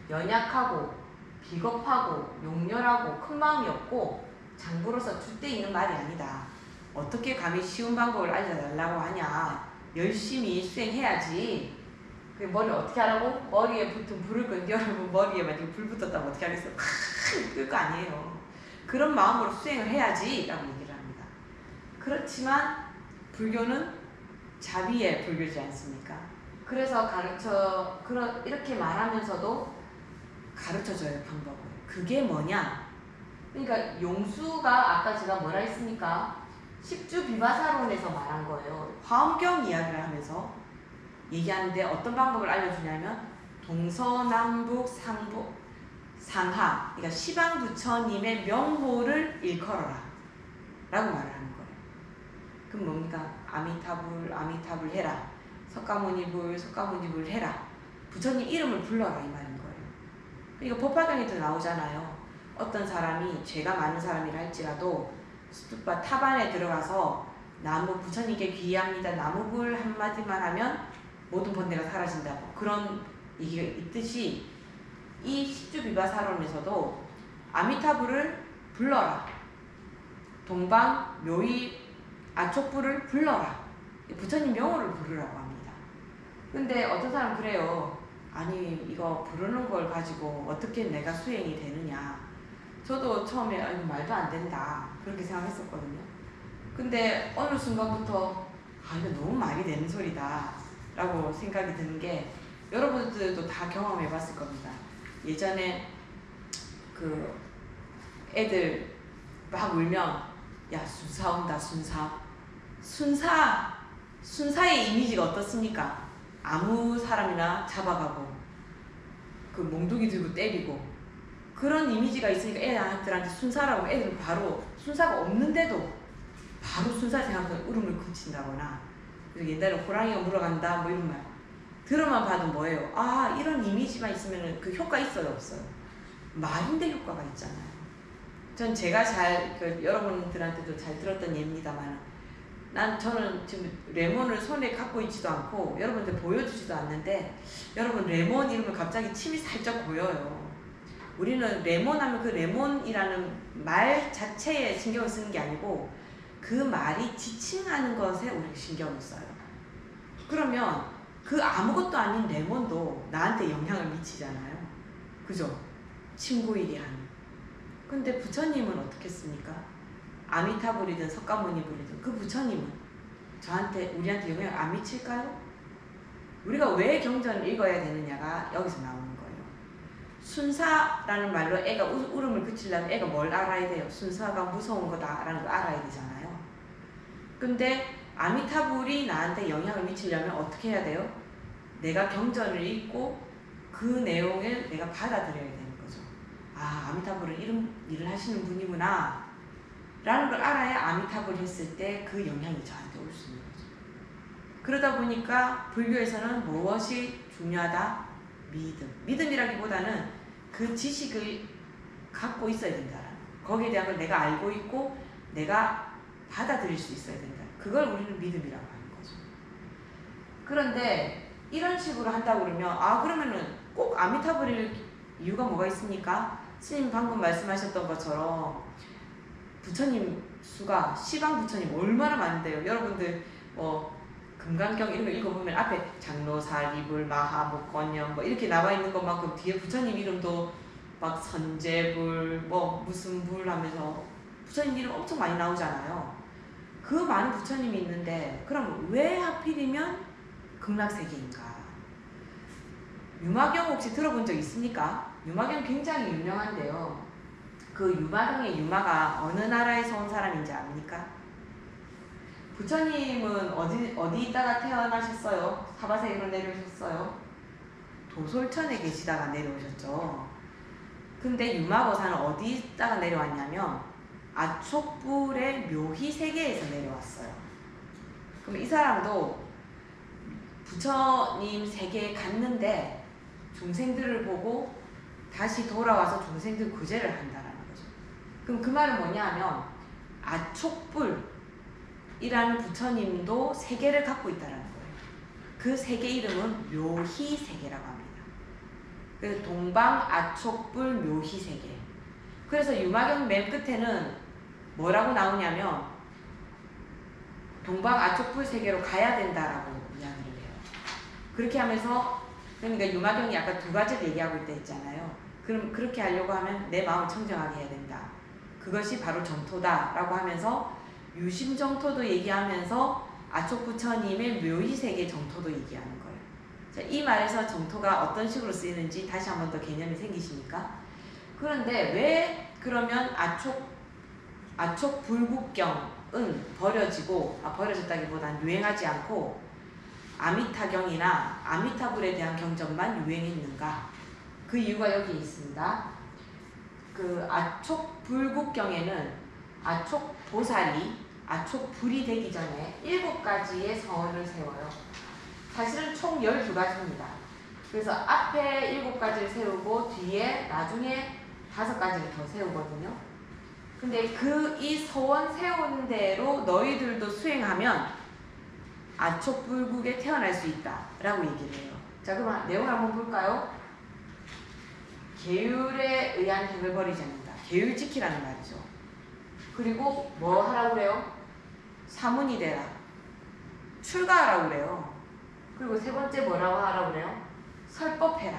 연약하고 비겁하고 용렬하고 큰 마음이 없고 장부로서 줏대 있는 말이 아니다. 어떻게 감히 쉬운 방법을 알려달라고 하냐. 열심히 수행해야지. 그 머리 어떻게 하라고? 머리에 붙은 불을 끈 여러분 머리에 만약에 불 붙었다면 어떻게 하겠어? 끌 거 아니에요. 그런 마음으로 수행을 해야지 라고 얘기를 합니다. 그렇지만 불교는 자비의 불교지 않습니까? 그래서 이렇게 말하면서도 가르쳐줘요, 방법을. 그게 뭐냐? 그러니까 용수가 아까 제가 뭐라 했습니까? 십주비바사론에서 말한 거예요. 화엄경 이야기를 하면서 얘기하는데 어떤 방법을 알려주냐면 동서남북 상하, 그러니까 시방부처님의 명호를 일컬어라 라고 말을 하는 거예요. 그럼 뭡니까? 아미타불 해라. 석가모니불 해라. 부처님 이름을 불러라 이 말인 거예요. 그러니까 법화경에도 나오잖아요. 어떤 사람이 죄가 많은 사람이라 할지라도 스투파 탑안에 들어가서 부처님께 귀의합니다. 나무불 한마디만 하면 모든 번뇌가 사라진다고. 그런 얘기가 있듯이 이 십주비바사론에서도 아미타불을 불러라. 동방 묘의 아촉불을 불러라. 부처님 명호를 부르라고 합니다. 근데 어떤 사람은 그래요. 아니 이거 부르는 걸 가지고 어떻게 내가 수행이 되느냐. 저도 처음에 이거 말도 안 된다 그렇게 생각했었거든요. 근데 어느 순간부터 이거 너무 말이 되는 소리다 라고 생각이 드는 게 여러분들도 다 경험해 봤을 겁니다. 예전에 그 애들 막 울면 야 순사 온다 순사의 이미지가 어떻습니까? 아무 사람이나 잡아가고 그 몽둥이 들고 때리고 그런 이미지가 있으니까 애들한테 순사라고 애들은 바로 순사가 없는데도 바로 순사 생각하고 울음을 그친다거나 옛날에 호랑이가 물어간다 뭐 이런 말 들어만 봐도 뭐예요? 아 이런 이미지만 있으면 그 효과 있어요 없어요? 말인데 효과가 있잖아요. 전 제가 여러분들한테도 잘 들었던 예입니다만 저는 지금 레몬을 손에 갖고 있지도 않고 여러분들 보여주지도 않는데 여러분 레몬 이러면 갑자기 침이 살짝 고여요. 우리는 레몬 하면 그 레몬이라는 말 자체에 신경을 쓰는 게 아니고 그 말이 지칭하는 것에 우리가 신경을 써요. 그러면 그 아무것도 아닌 레몬도 나한테 영향을 미치잖아요. 그죠? 침 고이게 하는. 근데 부처님은 어떻게 했습니까? 아미타불이든 석가모니불이든 그 부처님은 우리한테 영향을 안 미칠까요? 우리가 왜 경전을 읽어야 되느냐가 여기서 나오는 거예요. 순사라는 말로 애가 울음을 그치려면 애가 뭘 알아야 돼요? 순사가 무서운 거다라는 걸 알아야 되잖아요. 근데 아미타불이 나한테 영향을 미치려면 어떻게 해야 돼요? 내가 경전을 읽고 그 내용을 내가 받아들여야 되는 거죠. 아, 아미타불은 이런 일을 하시는 분이구나 라는 걸 알아야 아미타불 했을 때 그 영향이 저한테 올 수 있는 거죠. 그러다 보니까 불교에서는 무엇이 중요하다? 믿음이라기보다는 그 지식을 갖고 있어야 된다라는 거기에 대한 걸 내가 알고 있고 내가 받아들일 수 있어야 된다. 그걸 우리는 믿음이라고 하는 거죠. 그런데 이런 식으로 한다고 그러면 그러면은 꼭 아미타불일 이유가 뭐가 있습니까? 스님 방금 말씀하셨던 것처럼 부처님 수가 시방 부처님 얼마나 많은데요. 여러분들 금강경 이런 거 읽어보면 앞에 장로사, 리불, 마하, 목건영 뭐 이렇게 나와 있는 것만큼 뒤에 부처님 이름도 막 선제불 무슨 불 하면서 부처님 이름 엄청 많이 나오잖아요. 그 많은 부처님이 있는데 그럼 왜 하필이면 극락세계인가? 유마경 혹시 들어본 적 있습니까? 유마경 굉장히 유명한데요. 그 유마경의 유마가 어느 나라에서 온 사람인지 압니까? 부처님은 어디 있다가 태어나셨어요? 사바세계로 내려오셨어요? 도솔천에 계시다가 내려오셨죠. 근데 유마보사는 어디 있다가 내려왔냐면 아촉불의 묘희세계에서 내려왔어요. 그럼 이 사람도 부처님 세계에 갔는데 중생들을 보고 다시 돌아와서 중생들 구제를 한다라는 거죠. 그럼 그 말은 뭐냐 하면 아촉불이라는 부처님도 세계를 갖고 있다라는 거예요. 그 세계 이름은 묘희세계라고 합니다. 그래서 동방 아촉불 묘희세계. 그래서 유마경 맨 끝에는 뭐라고 나오냐면 동방 아촉불 세계로 가야 된다라고 이야기를 해요. 그렇게 하면서 그러니까 유마경이 아까 두 가지를 얘기하고 있다 했잖아요. 그럼 그렇게 하려고 하면 내 마음을 청정하게 해야 된다. 그것이 바로 정토다라고 하면서 유심정토도 얘기하면서 아촉부처님의 묘의세계 정토도 얘기하는 거예요. 자, 이 말에서 정토가 어떤 식으로 쓰이는지 다시 한 번 더 개념이 생기십니까? 그런데 왜 그러면 아촉불국경은 버려졌다기보다는 유행하지 않고 아미타경이나 아미타불에 대한 경전만 유행했는가? 그 이유가 여기에 있습니다. 그 아촉불국경에는 아촉보살이 아촉불이 되기 전에 7가지의 서원을 세워요. 사실은 총 12가지입니다. 그래서 앞에 7가지를 세우고 뒤에 나중에 5가지를 더 세우거든요. 근데 이 서원 세운 대로 너희들도 수행하면 아촉불국에 태어날 수 있다 라고 얘기를 해요. 자, 그럼 내용을 한번 볼까요? 계율에 의한 행을 버리지 않는다. 계율 지키라는 말이죠. 그리고 뭐 하라고 그래요? 사문이 되라. 출가하라고 그래요. 그리고 세 번째 뭐라고 하라고 그래요? 설법해라.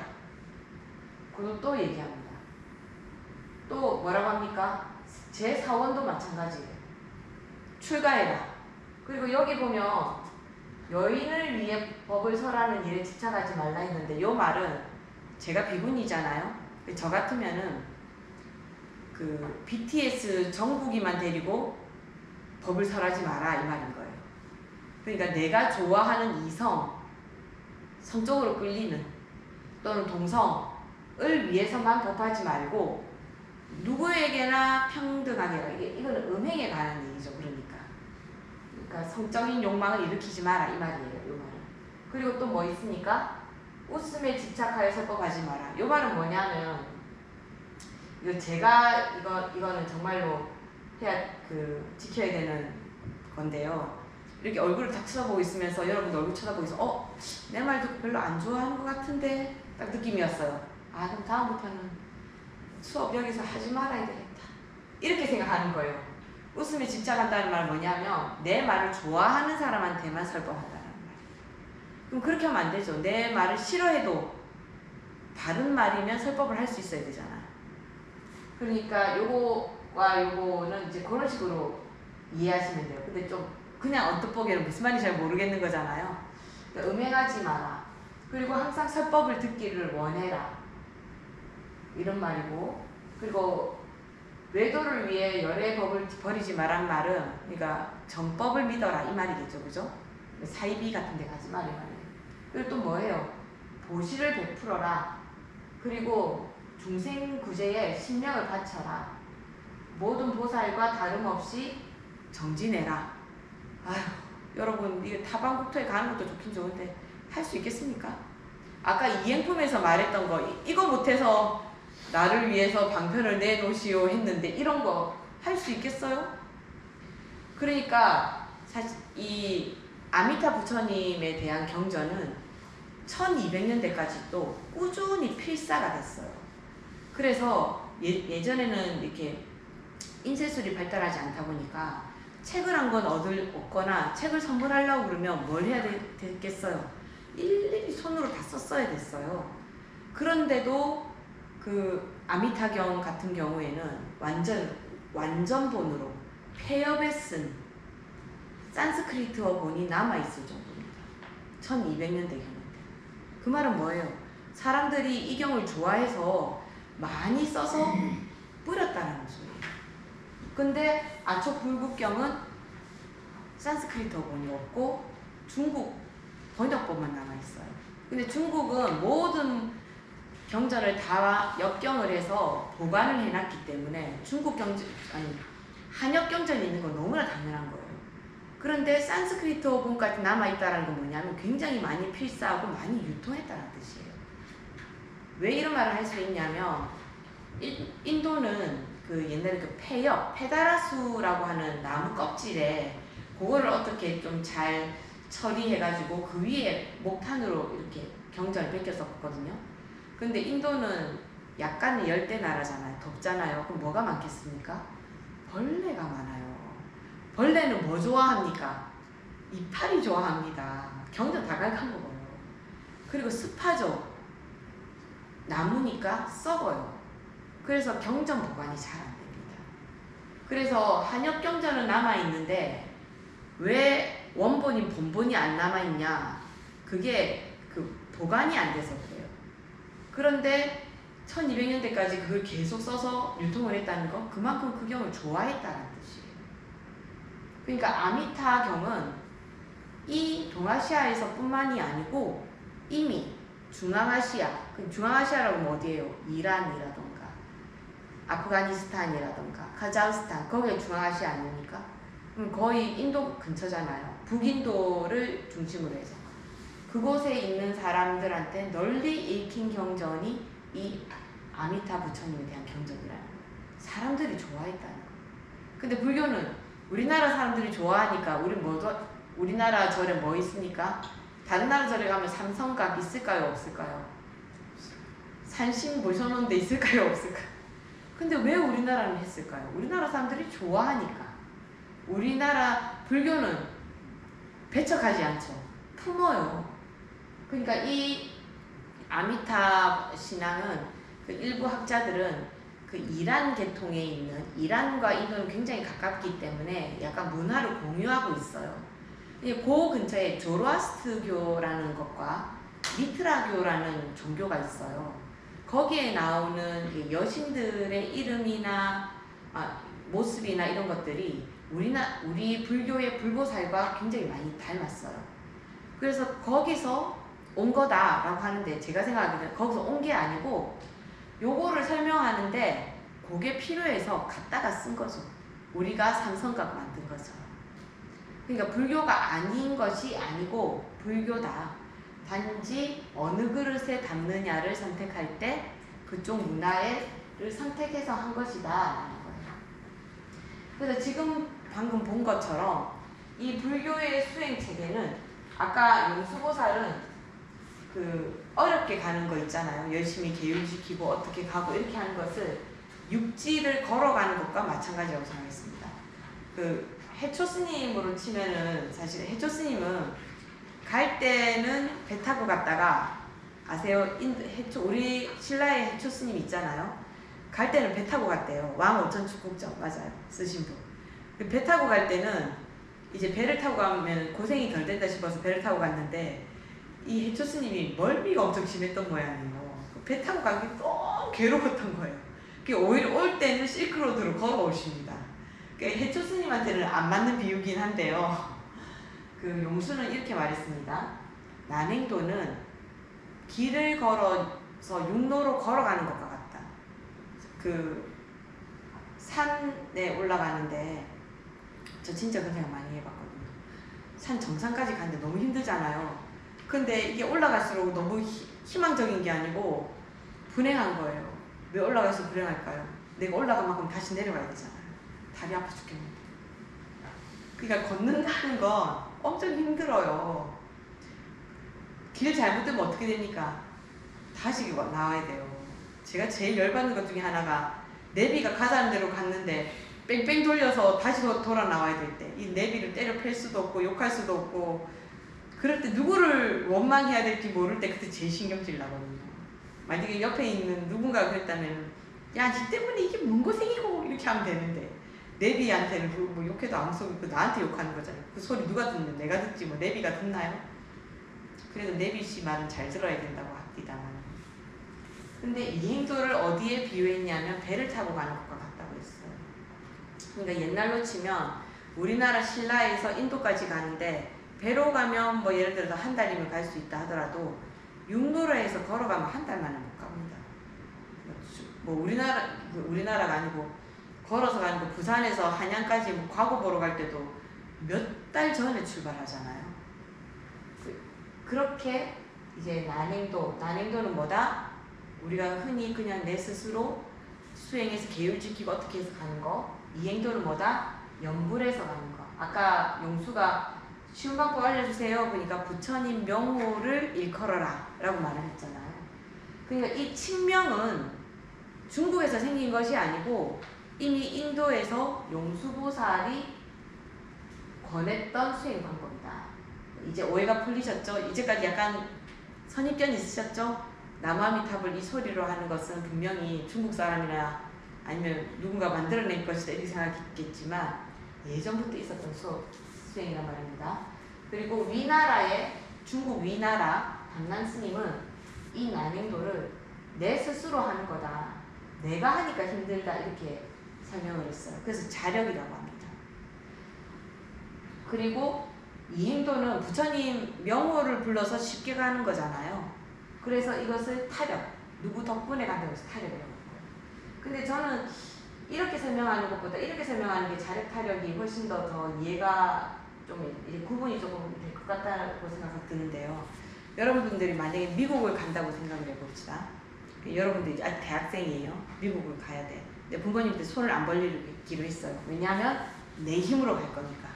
그것도 또 얘기합니다. 또 뭐라고 합니까? 제4원도 마찬가지예요. 출가해라. 그리고 여기 보면 여인을 위해 법을 설하는 일에 집착하지 말라 했는데 이 말은 제가 비군이잖아요. 저 같으면은 그 BTS 정국이만 데리고 법을 설하지 마라 이 말인 거예요. 그러니까 내가 좋아하는 이성, 성적으로 끌리는 또는 동성을 위해서만 법하지 말고 누구에게나 평등하게 해라. 이거는 음행에 관한 얘기죠. 그러니까 성적인 욕망을 일으키지 마라 이 말이에요. 이 말은. 그리고 또 뭐 있습니까? 웃음에 집착하여 설법하지 마라. 이 말은 뭐냐면 이거는 정말로 지켜야 되는 건데요. 이렇게 얼굴을 딱 쳐다보고 있으면서 여러분 얼굴 쳐다보고 있어. 내 말도 별로 안 좋아하는 것 같은데 딱 느낌이었어요. 그럼 다음부터는 수업 여기서 하지 말아야 되겠다. 이렇게 생각하는 거예요. 웃음에 집착한다는 말은 뭐냐면 내 말을 좋아하는 사람한테만 설법한다는 말이에요. 그럼 그렇게 하면 안 되죠. 내 말을 싫어해도 바른 말이면 설법을 할 수 있어야 되잖아요. 그러니까 요거와 요거는 이제 그런 식으로 이해하시면 돼요. 근데 좀 그냥 언뜻 보기에는 무슨 말인지 잘 모르겠는 거잖아요. 그러니까 음행하지 마라. 그리고 항상 설법을 듣기를 원해라. 이런 말이고, 그리고 외도를 위해 열의 법을 버리지 말란 말은 그러니까 정법을 믿어라 이 말이겠죠. 그죠? 사이비 같은 데 가지 말이 말이에요. 그리고 또 뭐예요? 보시를 베풀어라. 그리고 중생구제에 신명을 바쳐라. 모든 보살과 다름없이 정진해라. 여러분 이게 타반국토에 가는 것도 좋긴 좋은데 할 수 있겠습니까? 아까 이행품에서 말했던 거 이거 못해서 나를 위해서 방편을 내놓으시오 했는데 이런 거 할 수 있겠어요? 그러니까 사실 이 아미타 부처님에 대한 경전은 1200년대까지 또 꾸준히 필사가 됐어요. 그래서 예전에는 이렇게 인쇄술이 발달하지 않다 보니까 책을 한 권 얻거나 책을 선물하려고 그러면 뭘 해야 되겠어요? 일일이 손으로 다 썼어야 됐어요. 그런데도 그 아미타경 같은 경우에는 완전본으로 폐엽에 쓴 산스크리트어 본이 남아있을 정도입니다. 1200년대 경인데. 그 말은 뭐예요? 사람들이 이 경을 좋아해서 많이 써서 뿌렸다는 소리예요. 근데 아촉불국경은 산스크리트어 본이 없고 중국 번역본만 남아있어요. 근데 중국은 모든 경전을 다 역경을 해서 보관을 해놨기 때문에 한역 경전이 있는 건 너무나 당연한 거예요. 그런데 산스크리트어 본까지 남아있다는 건 뭐냐면 굉장히 많이 필사하고 많이 유통했다는 뜻이에요. 왜 이런 말을 할 수 있냐면 인도는 그 옛날에 그 페다라수라고 하는 나무 껍질에 그거를 어떻게 좀 잘 처리해가지고 그 위에 목탄으로 이렇게 경전을 베꼈었거든요. 근데 인도는 약간의 열대 나라잖아요. 덥잖아요. 그럼 뭐가 많겠습니까? 벌레가 많아요. 벌레는 뭐 좋아합니까? 이파리 좋아합니다. 경전 다 갉아먹어요. 그리고 습하죠. 나무니까 썩어요. 그래서 경전 보관이 잘 안 됩니다. 그래서 한역경전은 남아있는데 왜 원본인 본본이 안 남아있냐, 그게 그 보관이 안 돼서 그래요. 그런데 1200년대까지 그걸 계속 써서 유통을 했다는 건 그만큼 그 경을 좋아했다는 뜻이에요. 그러니까 아미타경은 이 동아시아에서 뿐만이 아니고 이미 중앙아시아, 중앙아시아라고 하면 어디예요? 이란이라던가 아프가니스탄이라던가 카자흐스탄, 거기가 중앙아시아 아닙니까? 그럼 거의 인도 근처잖아요. 북인도를 중심으로 해서 그곳에 있는 사람들한테 널리 읽힌 경전이 이 아미타 부처님에 대한 경전이라는 거예요. 사람들이 좋아했다는 거예요. 근데 불교는 우리나라 사람들이 좋아하니까 우리나라 절에 뭐 있습니까? 다른 나라 절에 가면 삼성각 있을까요? 없을까요? 산신 모셔놓은 데 있을까요? 없을까요? 근데 왜 우리나라는 했을까요? 우리나라 사람들이 좋아하니까. 우리나라 불교는 배척하지 않죠. 품어요. 그러니까 이 아미타 신앙은 그 일부 학자들은 그 이란 계통에 있는, 이란과 인도는 굉장히 가깝기 때문에 약간 문화를 공유하고 있어요. 그 근처에 조로아스트교라는 것과 미트라교라는 종교가 있어요. 거기에 나오는 여신들의 이름이나 모습이나 이런 것들이 우리 불교의 불보살과 굉장히 많이 닮았어요. 그래서 거기서 온 거다라고 하는데, 제가 생각하기에는 거기서 온 게 아니고 요거를 설명하는데 그게 필요해서 갖다가 쓴 거죠. 우리가 삼성각 만든 거죠. 그러니까 불교가 아닌 것이 아니고 불교다. 단지 어느 그릇에 담느냐를 선택할 때 그쪽 문화를 선택해서 한 것이다 라는 거예요. 그래서 지금 방금 본 것처럼 이 불교의 수행 체계는, 아까 용수보살은 그 어렵게 가는 거 있잖아요. 열심히 계율시키고 어떻게 가고 이렇게 하는 것을 육지를 걸어가는 것과 마찬가지라고 생각했습니다. 그 해초 스님으로 치면은, 사실 해초 스님은 갈 때는 배 타고 갔다가, 아세요? 우리 신라의 해초 스님 있잖아요. 갈 때는 배 타고 갔대요. 왕오천축국정 맞아요. 쓰신 분. 배 타고 갈 때는 이제 배를 타고 가면 고생이 덜 된다 싶어서 배를 타고 갔는데, 이 해초 스님이 멀미가 엄청 심했던 모양이에요. 배 타고 가기 너무 괴로웠던 거예요. 오히려 올 때는 실크로드로 걸어오십니다. 해초 스님한테는 안 맞는 비유긴 한데요. 그 용수는 이렇게 말했습니다. 난행도는 길을 걸어서 육로로 걸어가는 것과 같다. 그 산에 올라가는데, 저 진짜 그 생각 많이 해봤거든요. 산 정상까지 가는데 너무 힘들잖아요. 근데 이게 올라갈수록 너무 희망적인 게 아니고 불행한 거예요. 왜 올라가서 불행할까요? 내가 올라간 만큼 다시 내려가야 되잖아요. 다리 아파 죽겠는데. 그러니까 걷는다는 건 엄청 힘들어요. 길 잘못되면 어떻게 됩니까? 다시 나와야 돼요. 제가 제일 열받는 것 중에 하나가, 내비가 가자는 대로 갔는데 뺑뺑 돌려서 다시 돌아 나와야 될 때, 이 내비를 때려 팰 수도 없고 욕할 수도 없고, 그럴 때 누구를 원망해야 될지 모를 때 그때 제일 신경질 나거든요. 만약에 옆에 있는 누군가가 그랬다면, 야, 니 때문에 이게 뭔 고생이고 이렇게 하면 되는데, 내비한테는 뭐 욕해도 아무 소리 없고 나한테 욕하는 거잖아요. 그 소리 누가 듣는, 내가 듣지 뭐 내비가 듣나요? 그래도 내비 씨 말은 잘 들어야 된다고 합니다만. 근데 이 행도를 어디에 비유했냐면 배를 타고 가는 것과 같다고 했어요. 그러니까 옛날로 치면 우리나라 신라에서 인도까지 가는데, 배로 가면 뭐 예를 들어서 한 달이면 갈 수 있다 하더라도 육로로 해서 걸어가면 한 달 만에 못 갑니다. 뭐 우리나라가 아니고 걸어서 가는 거, 부산에서 한양까지 뭐 과거 보러 갈 때도 몇 달 전에 출발하잖아요. 그렇게 이제 난행도는 뭐다? 우리가 흔히 그냥 내 스스로 수행해서 계율 지키고 어떻게 해서 가는 거. 이 행도는 뭐다? 염불해서 가는 거. 아까 용수가 쉬운 방법 알려주세요. 그러니까 부처님 명호를 일컬어라 라고 말을 했잖아요. 그러니까 이 칭명은 중국에서 생긴 것이 아니고 이미 인도에서 용수보살이 권했던 수행 방법이다. 이제 오해가 풀리셨죠? 이제까지 약간 선입견 있으셨죠? 나무아미탑을 이 소리로 하는 것은 분명히 중국 사람이나 아니면 누군가 만들어낸 것이다 이렇게 생각했겠지만 예전부터 있었던 수행이란 말입니다. 그리고 위나라의 중국 위나라 담난 스님은 이 난행도를 내 스스로 하는 거다. 내가 하니까 힘들다 이렇게 설명을 했어요. 그래서 자력이라고 합니다. 그리고 이 행도는 부처님 명호를 불러서 쉽게 가는 거잖아요. 그래서 이것을 타력, 누구 덕분에 간다고 해서 타력이라고 해요. 근데 저는 이렇게 설명하는 것보다 이렇게 설명하는 게 자력 타력이 훨씬 더 이해가 좀 구분이 조금 될 것 같다고 생각이 드는데요. 여러분들이 만약에 미국을 간다고 생각을 해봅시다. 여러분들이 아직 대학생이에요. 미국을 가야 돼. 근데 부모님한테 손을 안 벌리기로 했어요. 왜냐하면 내 힘으로 갈 거니까.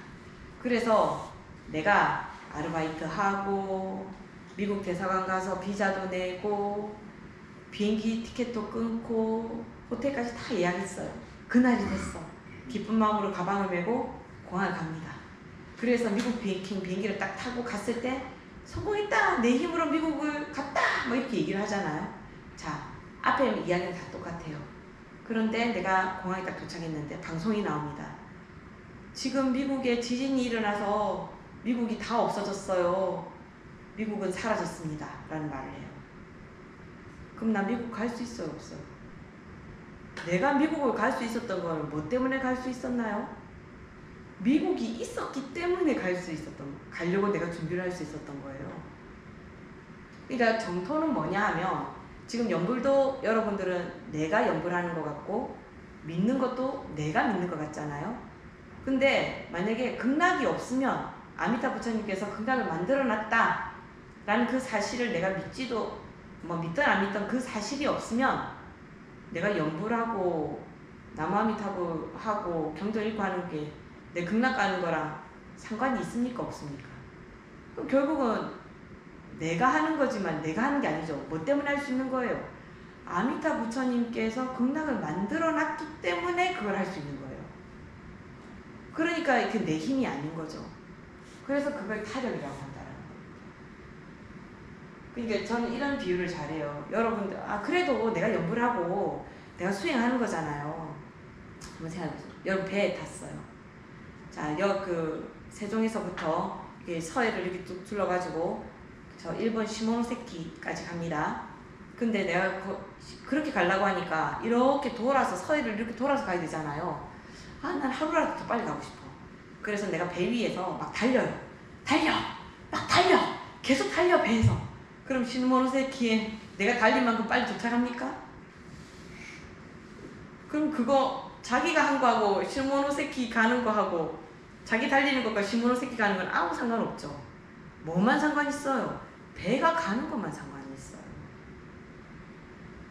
그래서 내가 아르바이트 하고 미국 대사관 가서 비자도 내고 비행기 티켓도 끊고 호텔까지 다 예약했어요. 그날이 됐어. 기쁜 마음으로 가방을 메고 공항을 갑니다. 그래서 미국 비행기를 딱 타고 갔을 때 성공했다! 내 힘으로 미국을 갔다! 뭐 이렇게 얘기를 하잖아요. 자, 앞에 이야기는 다 똑같아요. 그런데 내가 공항에 딱 도착했는데 방송이 나옵니다. 지금 미국에 지진이 일어나서 미국이 다 없어졌어요. 미국은 사라졌습니다. 라는 말을 해요. 그럼 나 미국 갈 수 있어요? 없어요? 내가 미국을 갈 수 있었던 건 뭐 때문에 갈 수 있었나요? 미국이 있었기 때문에 가려고 내가 준비를 할 수 있었던 거예요. 그러니까 정토는 뭐냐 하면 지금 연불도 여러분들은 내가 연불하는 것 같고 믿는 것도 내가 믿는 것 같잖아요. 근데 만약에 극락이 없으면 아미타 부처님께서 극락을 만들어 놨다 라는 그 사실을 내가 믿지도 뭐 믿든 안 믿든 그 사실이 없으면 내가 연불하고 나무아미타불 하고 경전 읽고 하는 게 내 극락 가는 거랑 상관이 있습니까? 없습니까? 그럼 결국은 내가 하는 거지만 내가 하는 게 아니죠. 뭐 때문에 할 수 있는 거예요? 아미타 부처님께서 극락을 만들어 놨기 때문에 그걸 할 수 있는 거예요. 그러니까 그 내 힘이 아닌 거죠. 그래서 그걸 타력이라고 한다는 거예요. 그러니까 저는 이런 비유를 잘해요. 여러분들, 그래도 내가 연불 하고 내가 수행하는 거잖아요. 한번 생각해보세요. 여러분 배에 탔어요. 자, 세종에서부터 서해를 이렇게 쭉 둘러가지고 저 일본 시모노세키까지 갑니다. 근데 내가 그렇게 가려고 하니까 이렇게 돌아서 서해를 이렇게 돌아서 가야 되잖아요. 난 하루라도 더 빨리 가고 싶어. 그래서 내가 배 위에서 막 달려요. 막 달려! 계속 달려, 배에서. 그럼 시모노세키에 내가 달린 만큼 빨리 도착합니까? 그럼 그거 자기가 한 거하고 시모노세키 가는 거하고 자기 달리는 것과 시모노세키 가는 건 아무 상관없죠. 뭐만 상관 있어요? 배가 가는 것만 상관이 있어요.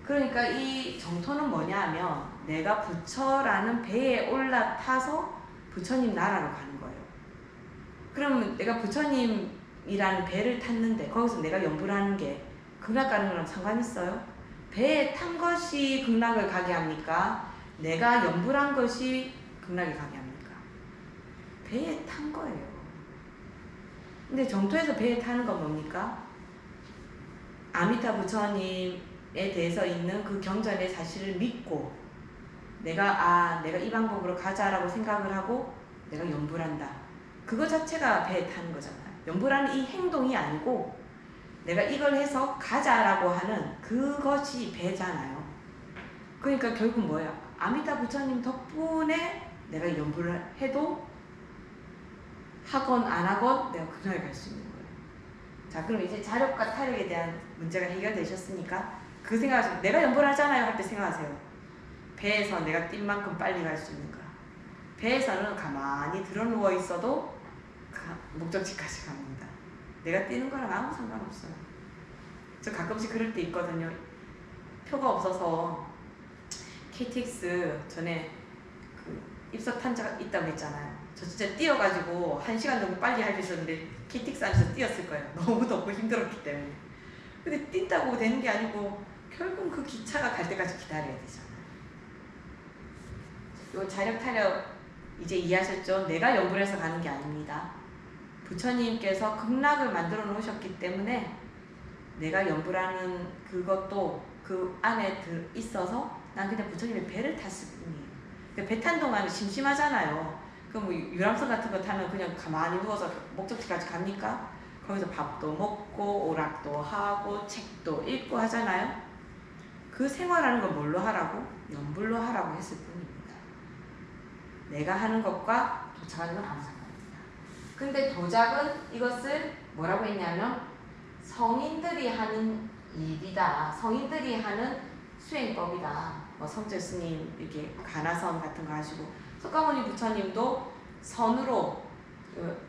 그러니까 이 정토는 뭐냐 하면 내가 부처라는 배에 올라타서 부처님 나라로 가는 거예요. 그러면 내가 부처님이라는 배를 탔는데 거기서 내가 연불 하는 게 극락 가는 거랑 상관 있어요? 배에 탄 것이 극락을 가게 합니까? 내가 연불한 것이 극락에 가게 합니까? 배에 탄 거예요. 근데 정토에서 배에 타는 건 뭡니까? 아미타 부처님에 대해서 있는 그 경전의 사실을 믿고 내가 이 방법으로 가자라고 생각을 하고 내가 연불한다. 그거 자체가 배에 타는 거잖아요. 연불하는 이 행동이 아니고 내가 이걸 해서 가자라고 하는 그것이 배잖아요. 그러니까 결국 뭐야? 아미타 부처님 덕분에 내가 연불을 해도 하건 안 하건 내가 극락에 갈 수 있는 거예요. 자, 그럼 이제 자력과 타력에 대한 문제가 해결되셨으니까 그 생각하시면 내가 연불하잖아요 할 때 생각하세요. 배에서 내가 뛴 만큼 빨리 갈 수 있는가? 배에서는 가만히 들어누워 있어도 목적지까지 갑니다. 내가 뛰는 거랑 아무 상관없어요. 저 가끔씩 그럴 때 있거든요. 표가 없어서 KTX 전에 입석 탄자가 있다고 했잖아요. 저 진짜 뛰어가지고 1시간 정도 빨리 할 수 있었는데 KTX 안에서 뛰었을 거예요. 너무 덥고 힘들었기 때문에. 근데 뛴다고 되는 게 아니고 결국 그 기차가 갈 때까지 기다려야 되잖아요. 요 자력 타력 이제 이해하셨죠? 내가 연불해서 가는 게 아닙니다. 부처님께서 극락을 만들어 놓으셨기 때문에 내가 연불하는 그것도 그 안에 있어서 난 그냥 부처님의 배를 탔을 뿐이에요. 배 탄 동안은 심심하잖아요. 그럼 뭐 유람선 같은 거 타면 그냥 가만히 누워서 목적지까지 갑니까? 거기서 밥도 먹고 오락도 하고 책도 읽고 하잖아요. 그 생활하는 걸 뭘로 하라고? 염불로 하라고 했을 뿐입니다. 내가 하는 것과 도착하는 건 아무 상관입니다. 근데 도작은 이것을 뭐라고 했냐면 성인들이 하는 일이다. 성인들이 하는 수행법이다. 뭐 성철 스님 이렇게 가나선 같은 거 하시고 석가모니 부처님도 선으로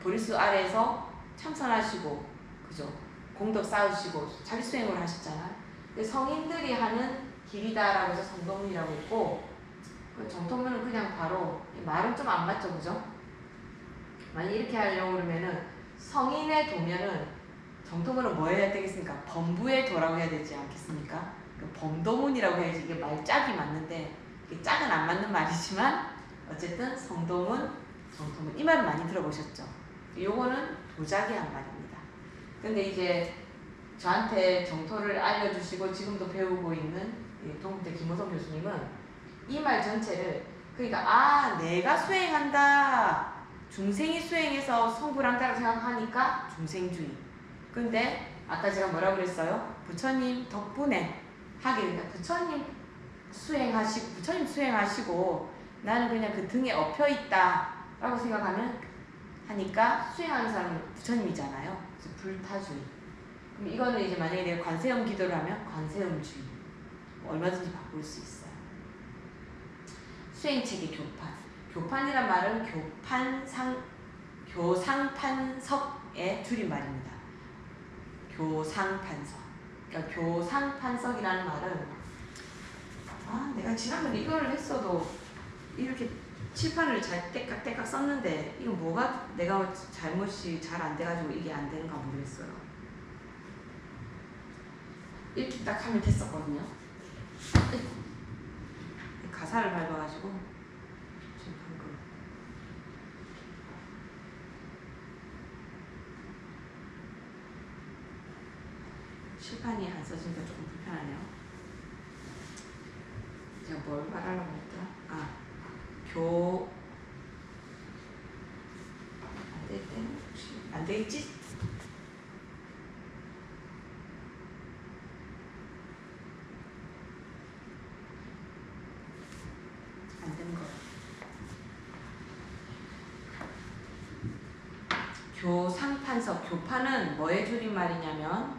보리수 아래에서 참선하시고 그죠? 공덕 쌓으시고 자기 수행을 하셨잖아요. 성인들이 하는 길이다라고 해서 정통문이라고 했고 정통문은 그냥 바로 말은 좀 안 맞죠, 그죠? 만약 이렇게 하려고 그러면은 성인의 도면은 정통문은 뭐 해야 되겠습니까? 범부의 도라고 해야 되지 않겠습니까? 범도문이라고 해야지 이게 말짝이 맞는데 이게 짝은 안 맞는 말이지만 어쨌든 성도문, 정통문 이 말은 많이 들어보셨죠? 요거는 도자기 한 말입니다. 근데 이제 저한테 정토를 알려주시고 지금도 배우고 있는 동국대 김호성 교수님은 이 말 전체를 그러니까 내가 수행한다 중생이 수행해서 성불 한다고 생각하니까 중생주의. 근데 아까 제가 뭐라고 그랬어요? 부처님 덕분에 하게 된다. 부처님 수행하시고 나는 그냥 그 등에 엎여 있다 라고 생각하면 하니까 수행하는 사람은 부처님이잖아요. 그래서 불타주의. 그럼 이거는 이제 만약에 내가 관세음 기도를 하면 관세음주의. 얼마든지 바꿀 수 있어요. 수행체계 교판. 교판이란 말은 교상판석의 줄임말입니다. 교상판석. 그러니까 교상판석이라는 말은 내가 지난번에 이걸 했어도 이렇게 칠판을 잘 떼깍떼깍 썼는데 이거 뭐가 내가 잘못이 잘 안 돼가지고 이게 안 되는가 모르겠어요. 이렇게 딱 하면 됐었거든요. 가사를 밟아가지고 지금 방금 칠판이 안 써지니까 조금 불편하네요. 제가 뭘 말하려고 했더라? 안 되겠지? 안 되는 거. 교상판석. 교판은 뭐의 줄임말이냐면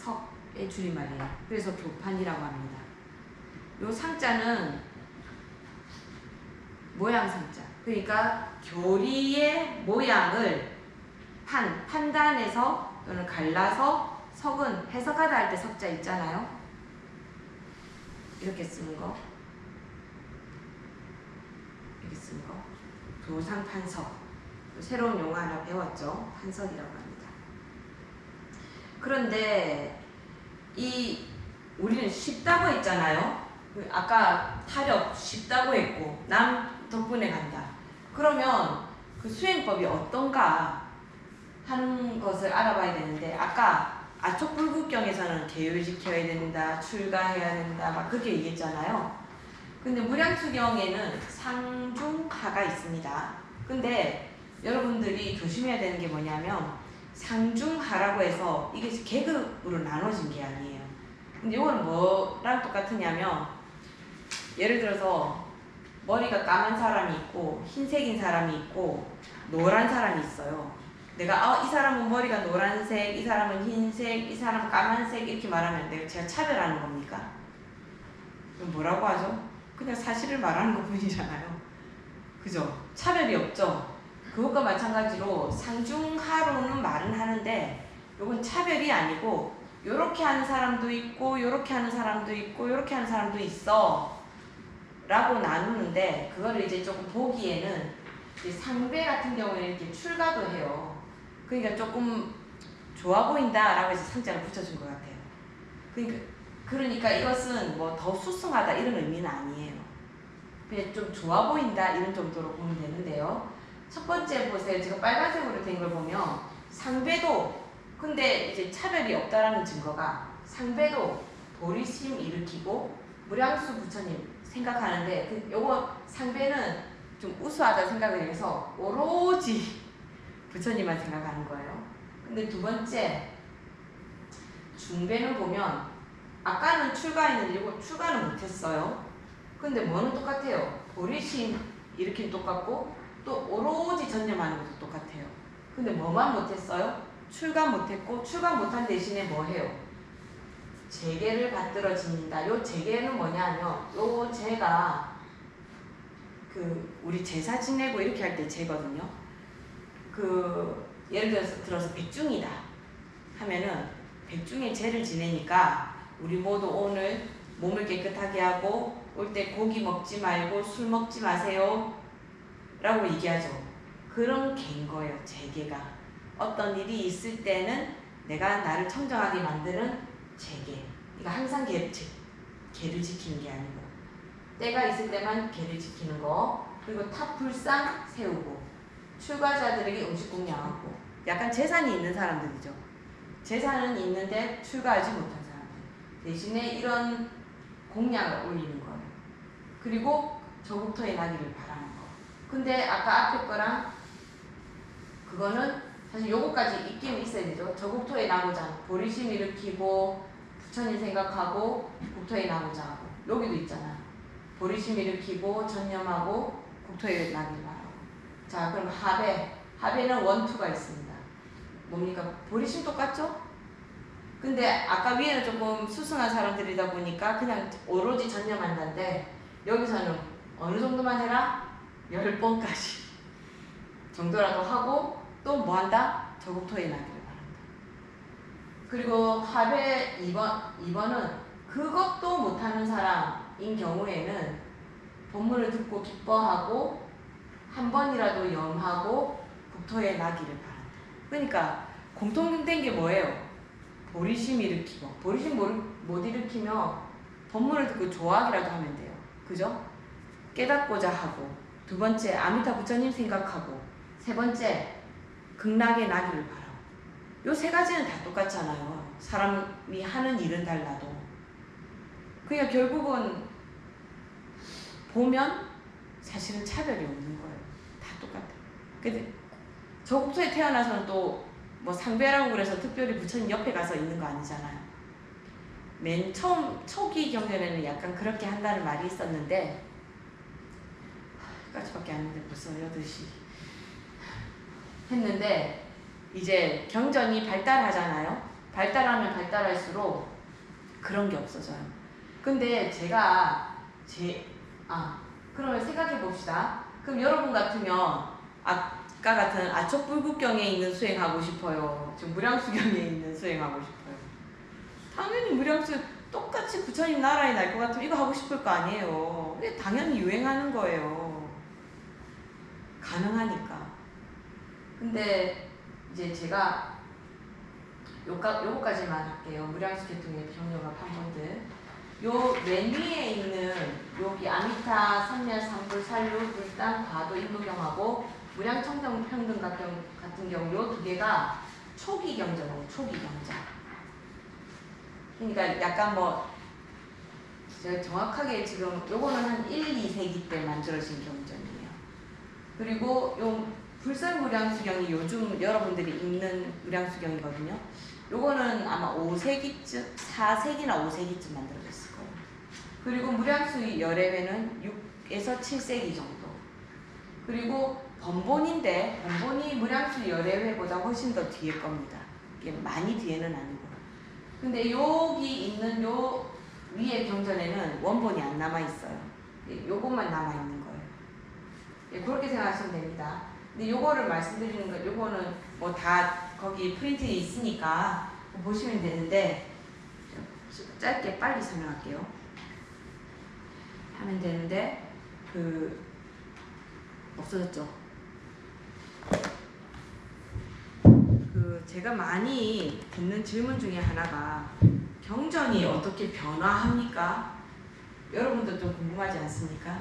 교상판석의 줄임말이에요. 그래서 교판이라고 합니다. 요 상자는 모양 상자. 그러니까 교리의 모양을 판단해서 또는 갈라서 석은 해석하다 할 때 석자 있잖아요. 이렇게 쓰는 거. 이렇게 쓰는 거. 교상판석. 새로운 용어 하나 배웠죠. 판석이라고 합니다. 그런데 우리는 쉽다고 했잖아요. 아까 타력 쉽다고 했고 남 덕분에 간다. 그러면 그 수행법이 어떤가 하는 것을 알아봐야 되는데 아까 아촉불국경에서는 계율 지켜야 된다, 출가해야 된다 막 그렇게 얘기했잖아요. 근데 무량수경에는 상중하가 있습니다. 근데 여러분들이 조심해야 되는 게 뭐냐면 상중하라고 해서 이게 계급으로 나눠진 게 아니에요. 근데 이건 뭐랑 똑같으냐면 예를 들어서 머리가 까만 사람이 있고 흰색인 사람이 있고 노란 사람이 있어요. 내가 이 사람은 머리가 노란색, 이 사람은 흰색, 이 사람은 까만색 이렇게 말하면 제가 차별하는 겁니까? 그럼 뭐라고 하죠? 그냥 사실을 말하는 것 뿐이잖아요. 그죠? 차별이 없죠? 그것과 마찬가지로 상중하로는 말은 하는데 이건 차별이 아니고 요렇게 하는 사람도 있고 요렇게 하는 사람도 있고 요렇게 하는 사람도 있어 라고 나누는데 그거를 이제 조금 보기에는 상배 같은 경우에는 이렇게 출가도 해요. 그러니까 조금 좋아 보인다 라고 해서 상자를 붙여준 것 같아요. 그러니까 이것은 뭐 더 수승하다 이런 의미는 아니에요. 그냥 좀 좋아 보인다 이런 정도로 보면 되는데요. 첫 번째 보세요. 제가 빨간색으로 된 걸 보면 상배도, 근데 이제 차별이 없다라는 증거가 상배도 보리심 일으키고 무량수 부처님 생각하는데 요거 상배는 좀 우수하다 생각을 해서 오로지 부처님만 생각하는 거예요. 근데 두 번째 중배는 보면 아까는 출가했는데 이거 출가는 못했어요. 근데 뭐는 똑같아요. 보리심 일으키면 똑같고 또 오로지 전념하는 것도 똑같아요. 근데 뭐만 못했어요? 출가 못했고 출가 못한 대신에 뭐 해요? 재계를 받들어 지닌다. 요 재계는 뭐냐면 요 재가 우리 제사 지내고 이렇게 할 때 재거든요. 예를 들어서 백중이다 하면은 백중의 재를 지내니까 우리 모두 오늘 몸을 깨끗하게 하고 올 때 고기 먹지 말고 술 먹지 마세요 라고 얘기하죠. 그런 개인 거예요. 재계가 어떤 일이 있을 때는 내가 나를 청정하게 만드는 재계. 그러니까 항상 개를 지키는 게 아니고 때가 있을 때만 개를 지키는 거. 그리고 탑불상 세우고 출가자들에게 음식 공양하고. 약간 재산이 있는 사람들이죠. 재산은 있는데 출가하지 못한 사람들 대신에 이런 공양을 올리는 거예요. 그리고 저국토에 나기를 바라는 거. 근데 아까 앞에 거랑 그거는 사실 요거까지 있긴 있어야 되죠. 저국토에 나고자 보리심 일으키고 부처님 생각하고 국토에 나고자 하고. 여기도 있잖아. 보리심 일으키고 전념하고 국토에 나기를 바라고. 자, 그럼 합에는 원투가 있습니다. 뭡니까? 보리심 똑같죠? 근데 아까 위에는 조금 수승한 사람들이다 보니까 그냥 오로지 전념한다는데 여기서는 어느 정도만 해라? 10번까지 정도라도 하고 또 뭐한다? 저국토에 나기를 바란다. 그리고 합의 2번은 그것도 못하는 사람인 경우에는 법문을 듣고 기뻐하고 한 번이라도 염하고 국토에 나기를 바란다. 그러니까 공통된 게 뭐예요? 보리심 일으키고. 보리심 못 일으키면 법문을 듣고 좋아하기라도 하면 돼요. 그죠? 깨닫고자 하고. 두 번째 아미타 부처님 생각하고. 세 번째 극락에 나기를 바라고. 요 세 가지는 다 똑같잖아요. 사람이 하는 일은 달라도. 그러니까 결국은 보면 사실은 차별이 없는 거예요. 다 똑같아요. 근데 저국토에 태어나서는 또 뭐 상배라고 그래서 특별히 부처님 옆에 가서 있는 거 아니잖아요. 맨 처음 초기 경전에는 약간 그렇게 한다는 말이 있었는데 까지밖에 안 했는데 벌써 8시 했는데 이제 경전이 발달하잖아요. 발달하면 발달할수록 그런 게 없어져요. 근데 제가 그러면 생각해 봅시다. 그럼 여러분 같으면 아까 같은 아촉불국경에 있는 수행하고 싶어요? 지금 무량수경에 있는 수행하고 싶어요? 당연히 무량수 똑같이 부처님 나라에 날 것 같으면 이거 하고 싶을 거 아니에요. 이게 당연히 유행하는 거예요. 가능하니까. 근데 이제 제가 요거까지만 할게요. 무량수 계통의 경로가 판본들. 요 맨 위에 있는 여기 아미타, 삼멸, 삼불, 살루, 불당, 과도, 인도경하고 무량청정평등 같은 경우 요 두 개가 초기 경전이에요. 초기 경전. 그러니까 약간 제가 정확하게 지금 요거는 한 1, 2세기 때 만들어진 경전이에요. 그리고 요 불설무량수경이 요즘 여러분들이 읽는 무량수경이거든요. 요거는 아마 5세기쯤, 4세기나 5세기쯤 만들어졌을 거예요. 그리고 무량수 열애회는 6에서 7세기 정도. 그리고 번본인데 번본이 무량수 열애회보다 훨씬 더 뒤일 겁니다. 이게 많이 뒤에는 아니고. 근데 여기 있는 요 위에 경전에는 원본이 안 남아있어요. 요것만 남아있는 거예요. 예, 그렇게 생각하시면 됩니다. 근데 요거를 말씀드리는 거, 요거는 뭐 다 거기 프린트에 있으니까 보시면 되는데, 짧게 빨리 설명할게요. 하면 되는데, 없어졌죠? 제가 많이 듣는 질문 중에 하나가, 경전이 어떻게 변화합니까? 여러분도 좀 궁금하지 않습니까?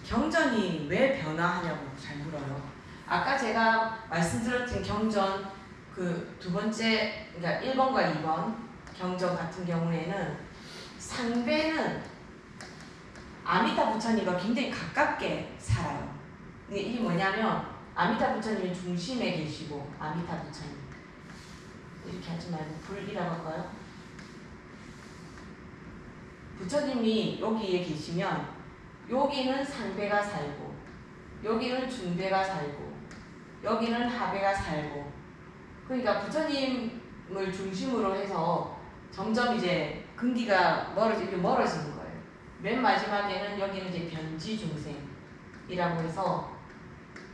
경전이 왜 변화하냐고 잘 물어요. 아까 제가 말씀드렸던 경전 그 두 번째, 그러니까 1번과 2번 경전 같은 경우에는 상배는 아미타 부처님과 굉장히 가깝게 살아요. 이게 뭐냐면 아미타 부처님이 중심에 계시고, 아미타 부처님 이렇게 하지 말고 불이라고 할까요? 부처님이 여기에 계시면 여기는 상배가 살고, 여기는 중배가 살고, 여기는 하배가 살고, 그러니까 부처님을 중심으로 해서 점점 이제 근기가 멀어지는 거예요. 맨 마지막에는 여기는 이제 변지 중생이라고 해서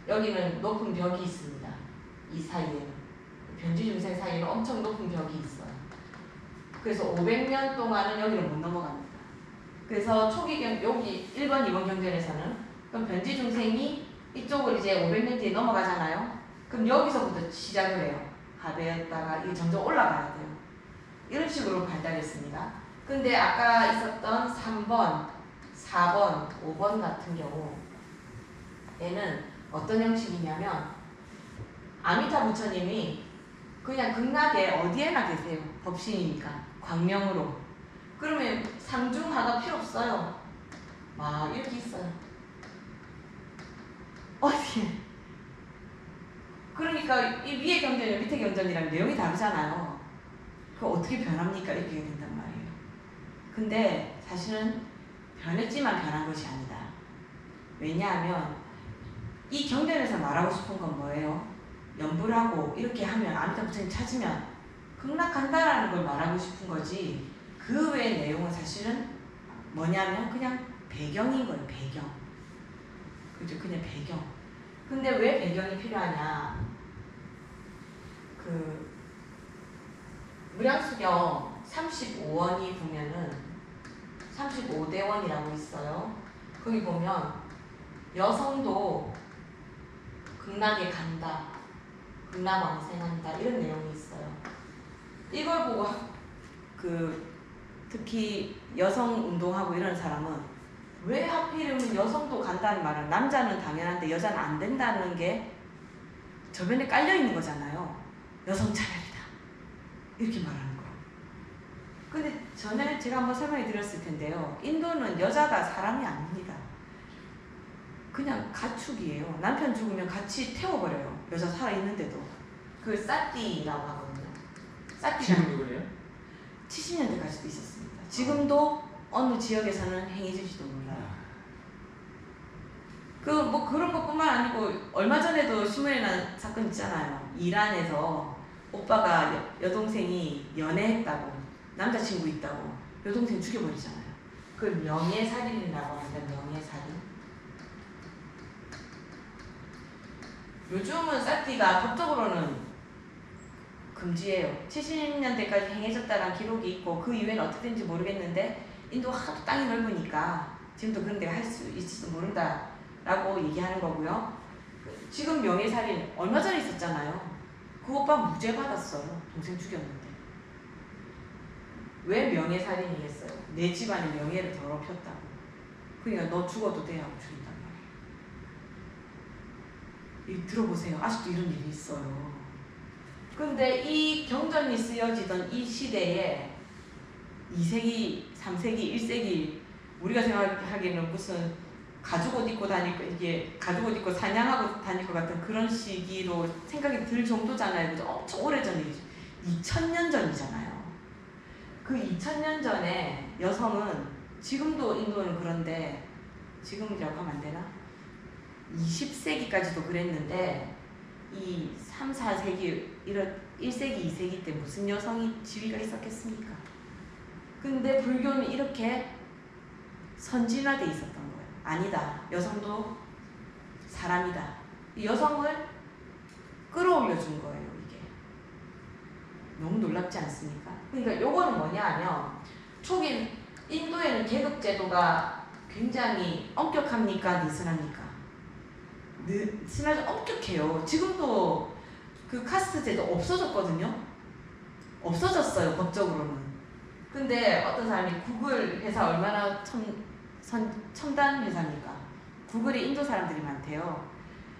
여기는 높은 벽이 있습니다. 이 사이에는 변지 중생 사이에는 엄청 높은 벽이 있어요. 그래서 500년 동안은 여기를 못 넘어갑니다. 그래서 초기 여기 1번, 2번 경전에서는 그럼 변지 중생이 이쪽을 이제 500년 뒤에 넘어가잖아요. 그럼 여기서부터 시작을 해요. 하배였다가 이게 점점 올라가야 돼요. 이런 식으로 발달했습니다. 근데 아까 있었던 3번, 4번, 5번 같은 경우에는 어떤 형식이냐면 아미타 부처님이 그냥 극락에 어디에나 계세요. 법신이니까 광명으로. 그러면 상중하가 필요 없어요. 막 이렇게 있어요. 어디에? 그러니까 이 위의 경전이랑 밑의 경전이랑 내용이 다르잖아요. 그거 어떻게 변합니까? 이렇게 된단 말이에요. 근데 사실은 변했지만 변한 것이 아니다. 왜냐하면 이 경전에서 말하고 싶은 건 뭐예요? 연불하고 이렇게 하면 아미타 부처님 찾으면 극락한다라는 걸 말하고 싶은 거지, 그 외의 내용은 사실은 뭐냐면 그냥 배경인 거예요. 배경. 그죠? 그냥 배경. 근데 왜 배경이 필요하냐? 그 무량수경 35원이 보면은 35대원이라고 있어요. 거기 보면 여성도 극락에 간다, 극락왕생한다, 이런 내용이 있어요. 이걸 보고 특히 여성 운동하고 이런 사람은 왜 하필이면 여성도 간다는 말은, 남자는 당연한데 여자는 안 된다는 게 저변에 깔려 있는 거잖아요. 여성 차별이다, 이렇게 말하는 거예요. 근데 전에 제가 한번 설명해 드렸을 텐데요. 인도는 여자가 사람이 아닙니다. 그냥 가축이에요. 남편 죽으면 같이 태워버려요. 여자 살아있는데도. 그 사띠라고 하거든요. 지금도 그래요? 70년대까지도 있었습니다. 지금도 어느 지역에서는 행해질지도 몰라요. 뭐 그런 것뿐만 아니고 얼마 전에도 신문에 난 사건 있잖아요. 이란에서 오빠가 여동생이 연애했다고, 남자친구 있다고 여동생 죽여버리잖아요. 그걸 명예살인이라고 합니다. 명예살인. 요즘은 사띠가 법적으로는 금지예요. 70년대까지 행해졌다는 기록이 있고 그 이후에는 어떻게 된지 모르겠는데 인도 하도 땅이 넓으니까 지금도 그런 데가 할 수 있을지도 모른다 라고 얘기하는 거고요. 지금 명예살인 얼마 전에 있었잖아요. 그 오빠 무죄 받았어요. 동생 죽였는데. 왜 명예살인이겠어요? 내 집안의 명예를 더럽혔다고. 그러니까 너 죽어도 돼 하고 죽인단 말이에요. 들어보세요. 아직도 이런 일이 있어요. 근데 이 경전이 쓰여지던 이 시대에 2세기, 3세기, 1세기 우리가 생각하기에는 무슨 가죽옷 입고 다니고, 이게 가죽옷 입고 사냥하고 다닐 것 같은 그런 시기로 생각이 들 정도잖아요. 그죠? 엄청 오래전이죠. 2000년 전이잖아요. 그 2000년 전에 여성은, 지금도 인도는 그런데 지금이라고 하면 안 되나? 20세기까지도 그랬는데 이 3, 4세기, 이런 1세기, 2세기 때 무슨 여성이 지위가 있었겠습니까? 근데 불교는 이렇게 선진화돼 있었던 거예요. 아니다. 여성도 사람이다. 이 여성을 끌어올려 준 거예요, 이게. 너무 놀랍지 않습니까? 그러니까 요거는 뭐냐 하면, 초기 인도에는 계급제도가 굉장히 엄격합니까? 느슨합니까? 느슨하죠. 엄격해요. 지금도 그 카스트 제도 없어졌거든요. 없어졌어요, 법적으로는. 근데 어떤 사람이 구글 회사 얼마나 첨단 회사입니까? 구글에 인도 사람들이 많대요.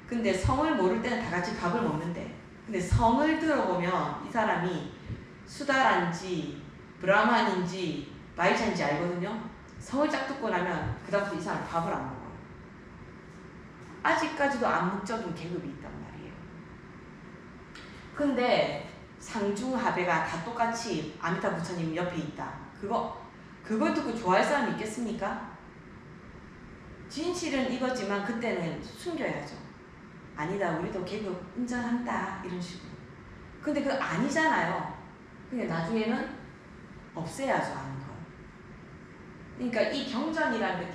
근데 성을 모를 때는 다 같이 밥을 먹는데 근데 성을 들어보면 이 사람이 수다란지 브라만인지 바이찬지 알거든요. 성을 딱 듣고 나면 그다음부터 이 사람 밥을 안 먹어요. 아직까지도 암묵적인 계급이 있단 말이에요. 근데 상중하배가 다 똑같이 아미타 부처님 옆에 있다. 그걸 듣고 좋아할 사람이 있겠습니까? 진실은 이거지만 그때는 숨겨야죠. 아니다, 우리도 계급 인정한다, 이런 식으로. 근데 그거 아니잖아요. 그러니까 나중에는 없애야죠, 아는 걸. 그러니까 이 경전이라는 그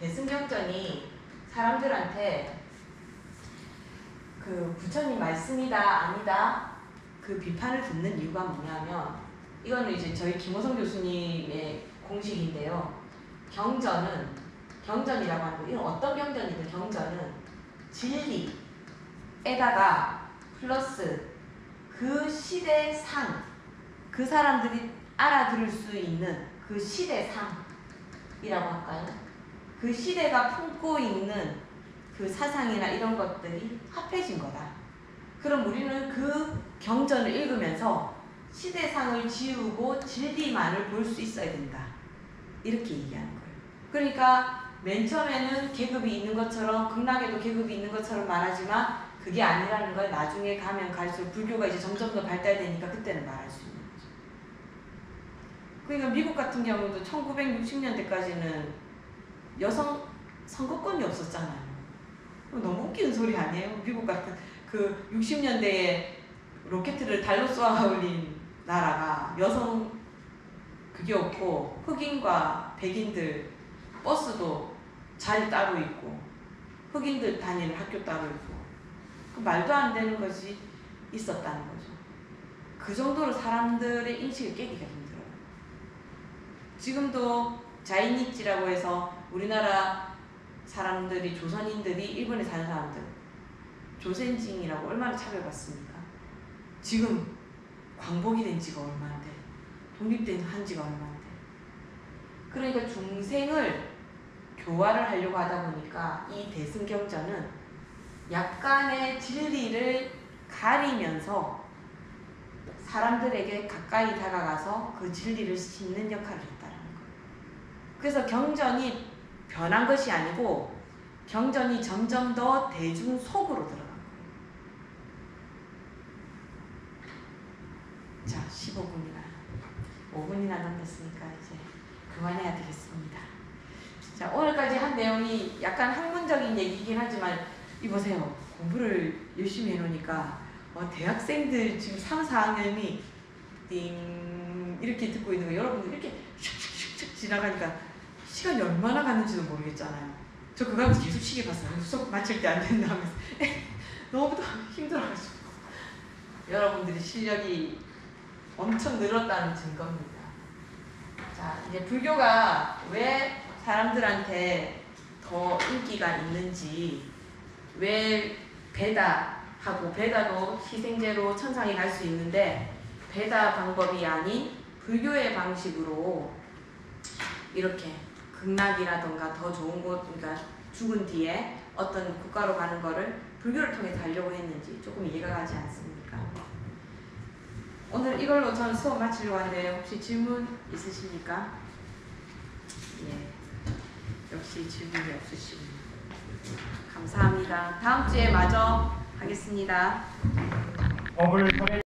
대승경전이 사람들한테 그 부처님 말씀이다, 아니다, 그 비판을 듣는 이유가 뭐냐면, 이거는 이제 저희 김호성 교수님의 공식인데요. 경전이라고 하는 거, 이건 어떤 경전이든 경전은 진리에다가 플러스 그 시대 상, 그 사람들이 알아들을 수 있는 그 시대 상이라고 할까요? 그 시대가 품고 있는 그 사상이나 이런 것들이 합해진 거다. 그럼 우리는 그 경전을 읽으면서 시대상을 지우고 진리만을 볼 수 있어야 된다. 이렇게 얘기하는 거예요. 그러니까 맨 처음에는 계급이 있는 것처럼, 극락에도 계급이 있는 것처럼 말하지만 그게 아니라는 걸 나중에 가면 갈수록 불교가 이제 점점 더 발달되니까 그때는 말할 수 있는 거죠. 그러니까 미국 같은 경우도 1960년대까지는 여성 선거권이 없었잖아요. 너무 웃기는 소리 아니에요? 미국 같은 그 60년대에 로켓을 달로 쏘아 올린 나라가 여성 그게 없고, 흑인과 백인들 버스도 자리 따로 있고 흑인들 다니는 학교 따로 있고, 그 말도 안 되는 것이 있었다는 거죠. 그 정도로 사람들의 인식을 깨기가 힘들어요. 지금도 자이니치라고 해서 우리나라 사람들이, 조선인들이 일본에 사는 사람들, 조센징이라고 얼마나 차별받습니까? 지금 광복이 된 지가 얼마인데, 독립된 한 지가 얼마인데. 그러니까 중생을 교화를 하려고 하다 보니까 이 대승경전은 약간의 진리를 가리면서 사람들에게 가까이 다가가서 그 진리를 심는 역할을 했다는 거예요. 그래서 경전이 변한 것이 아니고 경전이 점점 더 대중 속으로 들어간 거예요. 자, 5분이나 남았으니까 이제 그만해야 되겠습니다. 자, 오늘까지 한 내용이 약간 학문적인 얘기이긴 하지만 이보세요. 공부를 열심히 해놓으니까 대학생들 지금 3, 4학년이 띵 이렇게 듣고 있는 거, 여러분들 이렇게 슉슉슉 지나가니까 시간이 얼마나 갔는지도 모르겠잖아요. 저 그거 하면서 계속 시계 봤어요. 수업 마칠 때 안 된다 하면서 너무 힘들어가지고. 여러분들이 실력이 엄청 늘었다는 증거입니다. 자, 이제 불교가 왜 사람들한테 더 인기가 있는지, 왜 베다하고, 베다도 희생제로 천상에 갈 수 있는데 베다 방법이 아닌 불교의 방식으로 이렇게 극락이라던가 더 좋은 곳, 그러니까 죽은 뒤에 어떤 국가로 가는 거를 불교를 통해 가려고 했는지 조금 이해가 가지 않습니까? 오늘 이걸로 저는 수업 마치려고 하는데 혹시 질문 있으십니까? 예, 역시 질문이 없으시군요. 감사합니다. 다음 주에 마저 하겠습니다. 법을